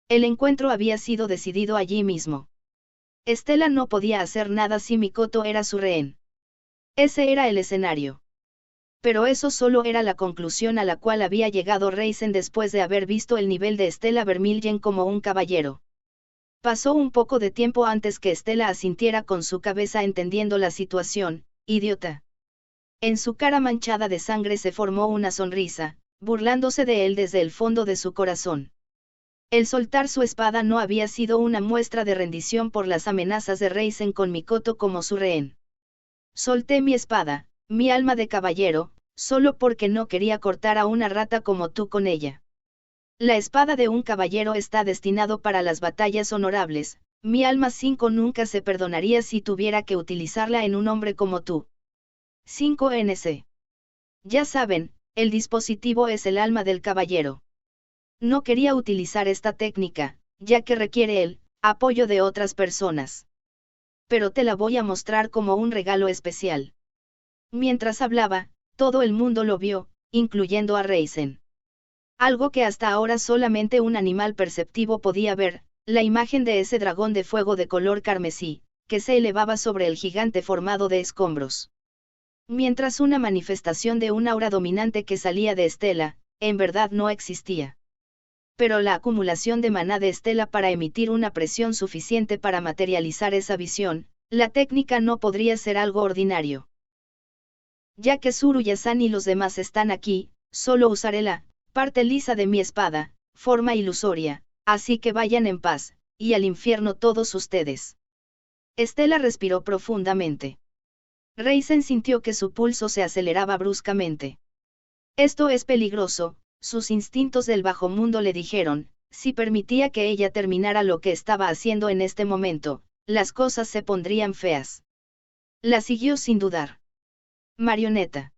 El encuentro había sido decidido allí mismo. Estela no podía hacer nada si Mikoto era su rehén. Ese era el escenario. Pero eso solo era la conclusión a la cual había llegado Reisen después de haber visto el nivel de Estela Vermilyen como un caballero. Pasó un poco de tiempo antes que Estela asintiera con su cabeza entendiendo la situación. Idiota. En su cara manchada de sangre se formó una sonrisa, burlándose de él desde el fondo de su corazón. El soltar su espada no había sido una muestra de rendición por las amenazas de Reisen con Mikoto como su rehén. Solté mi espada, mi alma de caballero, solo porque no quería cortar a una rata como tú con ella. La espada de un caballero está destinado para las batallas honorables, mi alma 5 nunca se perdonaría si tuviera que utilizarla en un hombre como tú. 5NC. Ya saben, el dispositivo es el alma del caballero. No quería utilizar esta técnica, ya que requiere el apoyo de otras personas. Pero te la voy a mostrar como un regalo especial. Mientras hablaba, todo el mundo lo vio, incluyendo a Reisen. Algo que hasta ahora solamente un animal perceptivo podía ver, la imagen de ese dragón de fuego de color carmesí, que se elevaba sobre el gigante formado de escombros. Mientras una manifestación de un aura dominante que salía de Estela, en verdad no existía. Pero la acumulación de maná de Estela para emitir una presión suficiente para materializar esa visión, la técnica no podría ser algo ordinario. Ya que Tsuruya-san y los demás están aquí, solo usaré la parte lisa de mi espada, forma ilusoria, así que vayan en paz, y al infierno todos ustedes. Estela respiró profundamente. Reisen sintió que su pulso se aceleraba bruscamente. Esto es peligroso, sus instintos del bajo mundo le dijeron, si permitía que ella terminara lo que estaba haciendo en este momento, las cosas se pondrían feas. La siguió sin dudar. Marioneta.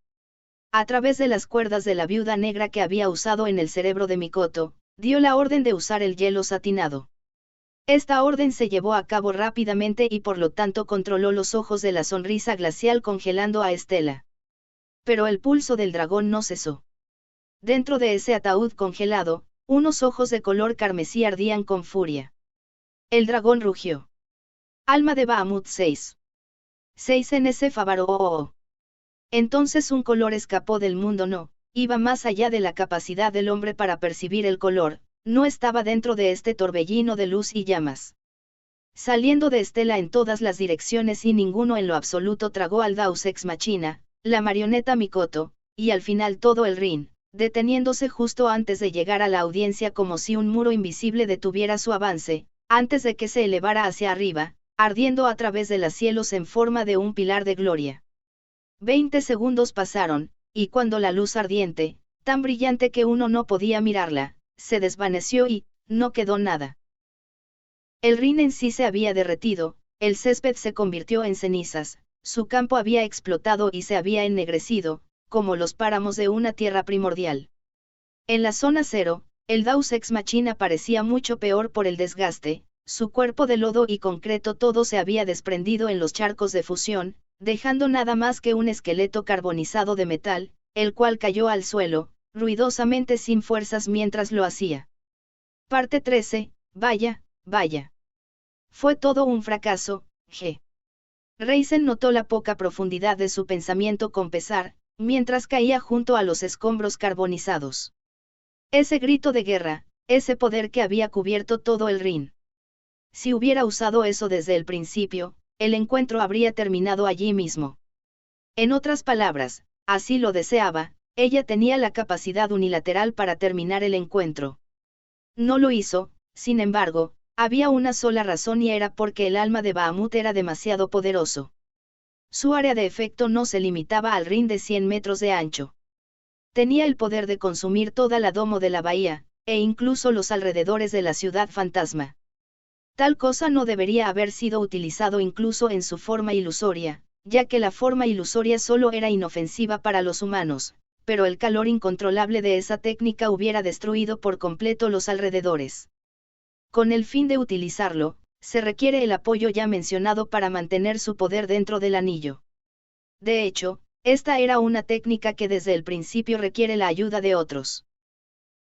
A través de las cuerdas de la viuda negra que había usado en el cerebro de Mikoto, dio la orden de usar el hielo satinado. Esta orden se llevó a cabo rápidamente y por lo tanto controló los ojos de la sonrisa glacial congelando a Estela. Pero el pulso del dragón no cesó. Dentro de ese ataúd congelado, unos ojos de color carmesí ardían con furia. El dragón rugió. Alma de Bahamut 6. 6 NS Favaro. Entonces un color escapó del mundo no, iba más allá de la capacidad del hombre para percibir el color, no estaba dentro de este torbellino de luz y llamas. Saliendo de Estela en todas las direcciones y ninguno en lo absoluto tragó al Deus Ex Machina, la marioneta Mikoto, y al final todo el ring, deteniéndose justo antes de llegar a la audiencia como si un muro invisible detuviera su avance, antes de que se elevara hacia arriba, ardiendo a través de los cielos en forma de un pilar de gloria. 20 segundos pasaron, y cuando la luz ardiente, tan brillante que uno no podía mirarla, se desvaneció y, no quedó nada. El rin en sí se había derretido, el césped se convirtió en cenizas, su campo había explotado y se había ennegrecido, como los páramos de una tierra primordial. En la zona cero, el Deus Ex Machina parecía mucho peor por el desgaste, su cuerpo de lodo y concreto todo se había desprendido en los charcos de fusión, dejando nada más que un esqueleto carbonizado de metal, el cual cayó al suelo, ruidosamente sin fuerzas mientras lo hacía. Parte 13, vaya, vaya. Fue todo un fracaso, G. Reisen notó la poca profundidad de su pensamiento con pesar, mientras caía junto a los escombros carbonizados. Ese grito de guerra, ese poder que había cubierto todo el ring. Si hubiera usado eso desde el principio, el encuentro habría terminado allí mismo. En otras palabras, así lo deseaba, ella tenía la capacidad unilateral para terminar el encuentro. No lo hizo, sin embargo, había una sola razón y era porque el alma de Bahamut era demasiado poderoso. Su área de efecto no se limitaba al ring de 100 metros de ancho. Tenía el poder de consumir toda la domo de la bahía, e incluso los alrededores de la ciudad fantasma. Tal cosa no debería haber sido utilizado incluso en su forma ilusoria, ya que la forma ilusoria solo era inofensiva para los humanos, pero el calor incontrolable de esa técnica hubiera destruido por completo los alrededores. Con el fin de utilizarlo, se requiere el apoyo ya mencionado para mantener su poder dentro del anillo. De hecho, esta era una técnica que desde el principio requiere la ayuda de otros.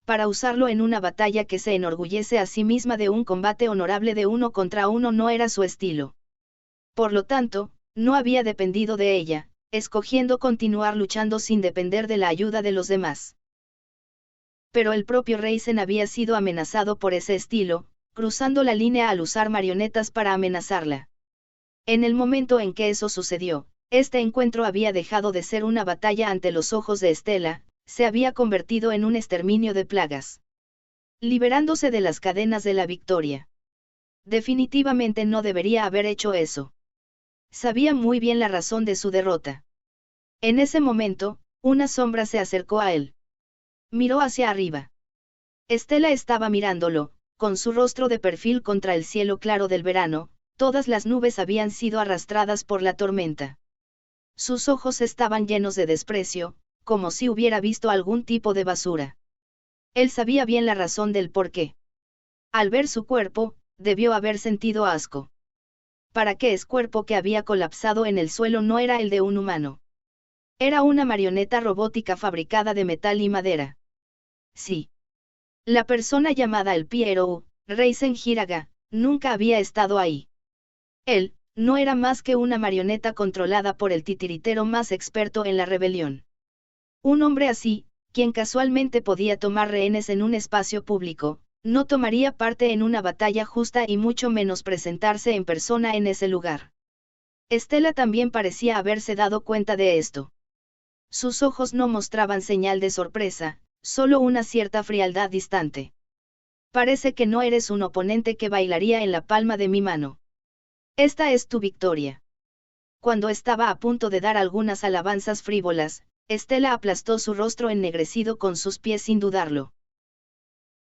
Para usarlo en una batalla que se enorgullece a sí misma de un combate honorable de 1 contra 1 no era su estilo. Por lo tanto, no había dependido de ella, escogiendo continuar luchando sin depender de la ayuda de los demás. Pero el propio Reisen había sido amenazado por ese estilo, cruzando la línea al usar marionetas para amenazarla. En el momento en que eso sucedió, este encuentro había dejado de ser una batalla ante los ojos de Estela, se había convertido en un exterminio de plagas. Liberándose de las cadenas de la victoria. Definitivamente no debería haber hecho eso. Sabía muy bien la razón de su derrota. En ese momento, una sombra se acercó a él. Miró hacia arriba. Estela estaba mirándolo, con su rostro de perfil contra el cielo claro del verano, todas las nubes habían sido arrastradas por la tormenta. Sus ojos estaban llenos de desprecio, como si hubiera visto algún tipo de basura. Él sabía bien la razón del porqué. Al ver su cuerpo, debió haber sentido asco. ¿Para qué ese cuerpo que había colapsado en el suelo no era el de un humano? Era una marioneta robótica fabricada de metal y madera. Sí. La persona llamada el Pierrot, Reisen Hiraga, nunca había estado ahí. Él, no era más que una marioneta controlada por el titiritero más experto en la rebelión. Un hombre así, quien casualmente podía tomar rehenes en un espacio público, no tomaría parte en una batalla justa y mucho menos presentarse en persona en ese lugar. Estela también parecía haberse dado cuenta de esto. Sus ojos no mostraban señal de sorpresa, solo una cierta frialdad distante. Parece que no eres un oponente que bailaría en la palma de mi mano. Esta es tu victoria. Cuando estaba a punto de dar algunas alabanzas frívolas, Estela aplastó su rostro ennegrecido con sus pies sin dudarlo.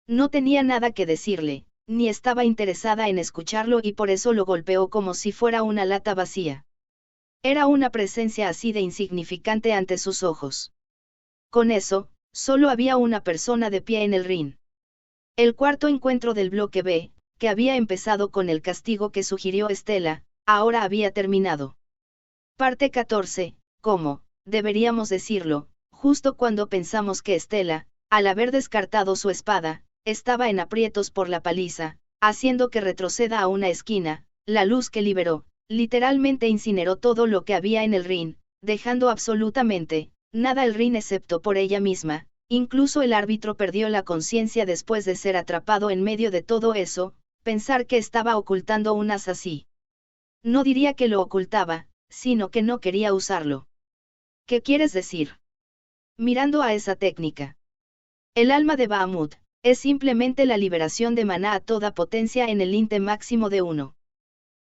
No tenía nada que decirle, ni estaba interesada en escucharlo y por eso lo golpeó como si fuera una lata vacía. Era una presencia así de insignificante ante sus ojos. Con eso, solo había una persona de pie en el ring. El cuarto encuentro del bloque B, que había empezado con el castigo que sugirió Estela, ahora había terminado. Parte 14, ¿cómo? Deberíamos decirlo, justo cuando pensamos que Estela, al haber descartado su espada, estaba en aprietos por la paliza, haciendo que retroceda a una esquina, la luz que liberó, literalmente incineró todo lo que había en el ring, dejando absolutamente nada el ring excepto por ella misma. Incluso el árbitro perdió la conciencia después de ser atrapado en medio de todo eso, pensar que estaba ocultando un as así. No diría que lo ocultaba, sino que no quería usarlo. ¿Qué quieres decir? Mirando a esa técnica. El alma de Bahamut, es simplemente la liberación de maná a toda potencia en el límite máximo de 1.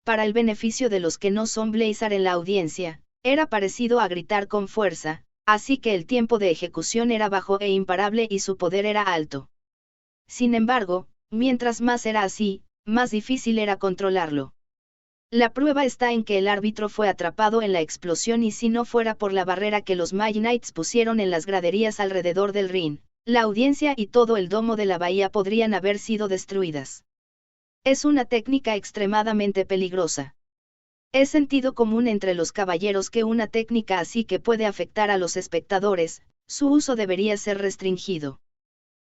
Para el beneficio de los que no son Blazar en la audiencia, era parecido a gritar con fuerza, así que el tiempo de ejecución era bajo e imparable y su poder era alto. Sin embargo, mientras más era así, más difícil era controlarlo. La prueba está en que el árbitro fue atrapado en la explosión y si no fuera por la barrera que los Mage Knights pusieron en las graderías alrededor del ring, la audiencia y todo el domo de la bahía podrían haber sido destruidas. Es una técnica extremadamente peligrosa. Es sentido común entre los caballeros que una técnica así que puede afectar a los espectadores, su uso debería ser restringido.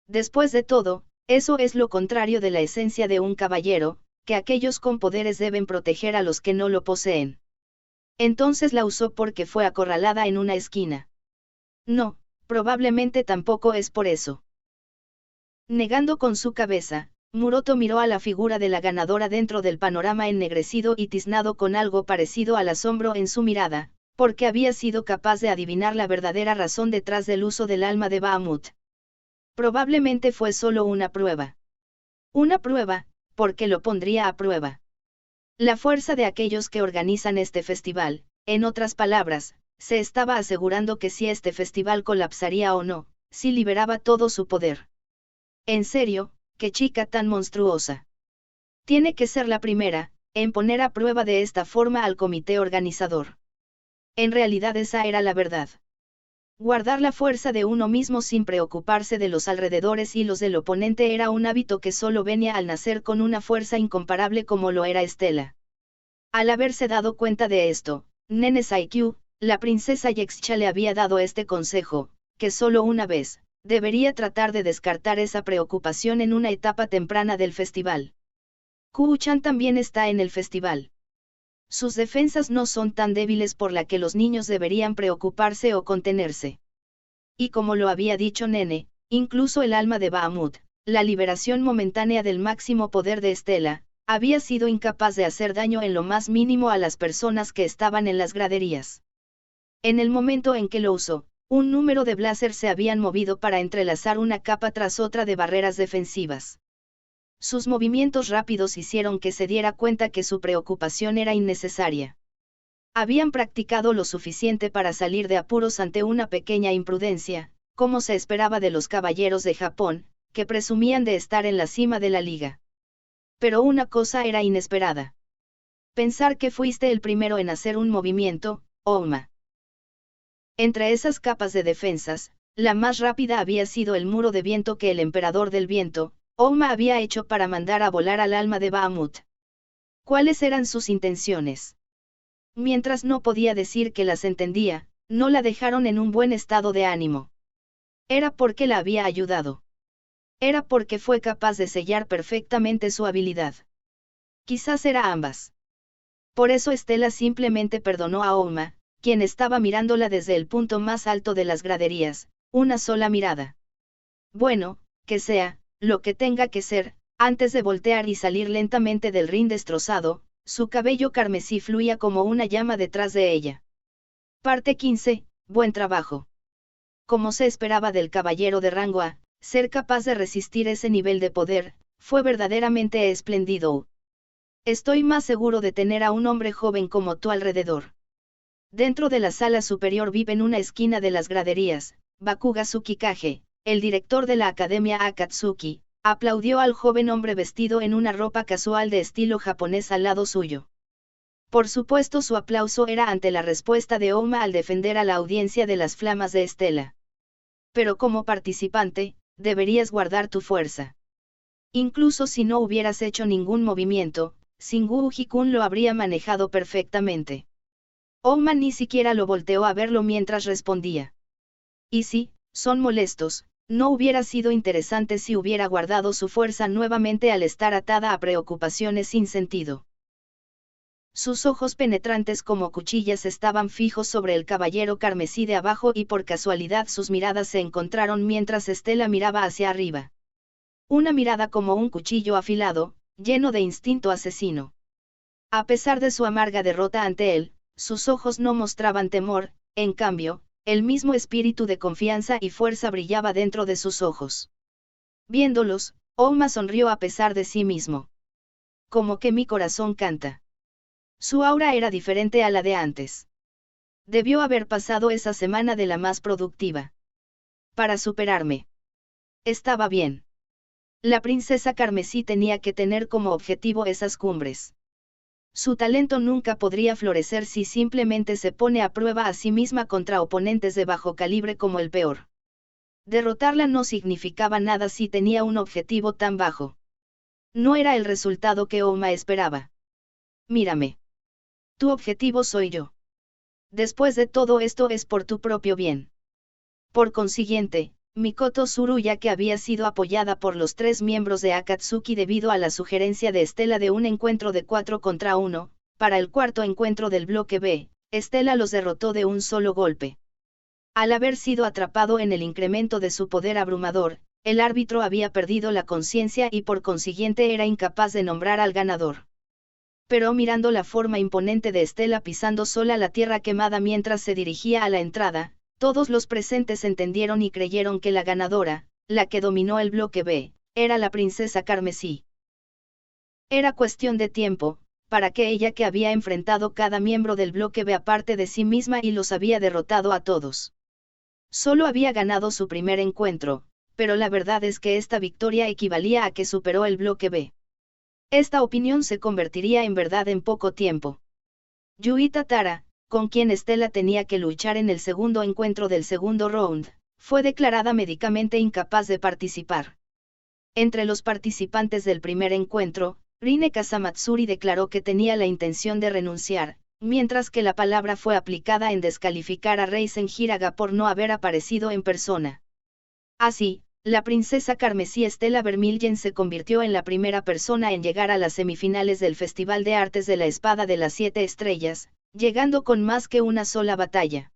Después de todo, eso es lo contrario de la esencia de un caballero, que aquellos con poderes deben proteger a los que no lo poseen. Entonces la usó porque fue acorralada en una esquina. No, probablemente tampoco es por eso. Negando con su cabeza, Muroto miró a la figura de la ganadora dentro del panorama ennegrecido y tiznado con algo parecido al asombro en su mirada, porque había sido capaz de adivinar la verdadera razón detrás del uso del alma de Bahamut. Probablemente fue solo una prueba. Una prueba, porque lo pondría a prueba. La fuerza de aquellos que organizan este festival, en otras palabras, se estaba asegurando que si este festival colapsaría o no, si liberaba todo su poder. En serio, qué chica tan monstruosa. Tiene que ser la primera, en poner a prueba de esta forma al comité organizador. En realidad esa era la verdad. Guardar la fuerza de uno mismo sin preocuparse de los alrededores y los del oponente era un hábito que solo venía al nacer con una fuerza incomparable como lo era Estela. Al haberse dado cuenta de esto, Nene Saikyu, la princesa Yexcha le había dado este consejo, que solo una vez, debería tratar de descartar esa preocupación en una etapa temprana del festival. Kuu-chan también está en el festival. Sus defensas no son tan débiles por la que los niños deberían preocuparse o contenerse. Y como lo había dicho Nene, incluso el alma de Bahamut, la liberación momentánea del máximo poder de Estela, había sido incapaz de hacer daño en lo más mínimo a las personas que estaban en las graderías. En el momento en que lo usó, un número de blazers se habían movido para entrelazar una capa tras otra de barreras defensivas. Sus movimientos rápidos hicieron que se diera cuenta que su preocupación era innecesaria. Habían practicado lo suficiente para salir de apuros ante una pequeña imprudencia, como se esperaba de los caballeros de Japón, que presumían de estar en la cima de la liga. Pero una cosa era inesperada. Pensar que fuiste el primero en hacer un movimiento, Ouma. Entre esas capas de defensas, la más rápida había sido el muro de viento que el emperador del viento, Ouma, había hecho para mandar a volar al alma de Bahamut. ¿Cuáles eran sus intenciones? Mientras no podía decir que las entendía, no la dejaron en un buen estado de ánimo. Era porque la había ayudado. Era porque fue capaz de sellar perfectamente su habilidad. Quizás era ambas. Por eso Estela simplemente perdonó a Ouma, quien estaba mirándola desde el punto más alto de las graderías, una sola mirada. Bueno, que sea lo que tenga que ser, antes de voltear y salir lentamente del ring destrozado, su cabello carmesí fluía como una llama detrás de ella. Parte 15, buen trabajo. Como se esperaba del caballero de rango A, ser capaz de resistir ese nivel de poder, fue verdaderamente espléndido. Estoy más seguro de tener a un hombre joven como tú alrededor. Dentro de la sala superior VIP en una esquina de las graderías, Bakuga Tsukikage, el director de la Academia Akatsuki, aplaudió al joven hombre vestido en una ropa casual de estilo japonés al lado suyo. Por supuesto, su aplauso era ante la respuesta de Ouma al defender a la audiencia de las flamas de Estela. Pero como participante, deberías guardar tu fuerza. Incluso si no hubieras hecho ningún movimiento, Shingu Uji-kun lo habría manejado perfectamente. Ouma ni siquiera lo volteó a verlo mientras respondía. Y sí, son molestos. No hubiera sido interesante si hubiera guardado su fuerza nuevamente al estar atada a preocupaciones sin sentido. Sus ojos penetrantes como cuchillas estaban fijos sobre el caballero carmesí de abajo y por casualidad sus miradas se encontraron mientras Estela miraba hacia arriba. Una mirada como un cuchillo afilado, lleno de instinto asesino. A pesar de su amarga derrota ante él, sus ojos no mostraban temor, en cambio, el mismo espíritu de confianza y fuerza brillaba dentro de sus ojos. Viéndolos, Ouma sonrió a pesar de sí mismo. Como que mi corazón canta. Su aura era diferente a la de antes. Debió haber pasado esa semana de la más productiva. Para superarme. Estaba bien. La princesa carmesí tenía que tener como objetivo esas cumbres. Su talento nunca podría florecer si simplemente se pone a prueba a sí misma contra oponentes de bajo calibre como el peor. Derrotarla no significaba nada si tenía un objetivo tan bajo. No era el resultado que Ouma esperaba. Mírame. Tu objetivo soy yo. Después de todo esto es por tu propio bien. Por consiguiente, Mikoto Tsuruya, que había sido apoyada por los 3 miembros de Akatsuki debido a la sugerencia de Estela de un encuentro de 4 contra 1, para el cuarto encuentro del bloque B, Estela los derrotó de un solo golpe. Al haber sido atrapado en el incremento de su poder abrumador, el árbitro había perdido la conciencia y por consiguiente era incapaz de nombrar al ganador. Pero mirando la forma imponente de Estela pisando sola la tierra quemada mientras se dirigía a la entrada, todos los presentes entendieron y creyeron que la ganadora, la que dominó el bloque B, era la princesa carmesí. Era cuestión de tiempo, para que ella, que había enfrentado cada miembro del bloque B aparte de sí misma y los había derrotado a todos. Solo había ganado su primer encuentro, pero la verdad es que esta victoria equivalía a que superó el bloque B. Esta opinión se convertiría en verdad en poco tiempo. Yuita Tara, con quien Stella tenía que luchar en el segundo encuentro del segundo round, fue declarada médicamente incapaz de participar. Entre los participantes del primer encuentro, Rine Kasamatsuri declaró que tenía la intención de renunciar, mientras que la palabra fue aplicada en descalificar a Reisen Hiraga por no haber aparecido en persona. Así, la princesa carmesí Stella Vermilyen se convirtió en la primera persona en llegar a las semifinales del Festival de Artes de la Espada de las Siete Estrellas, llegando con más que una sola batalla.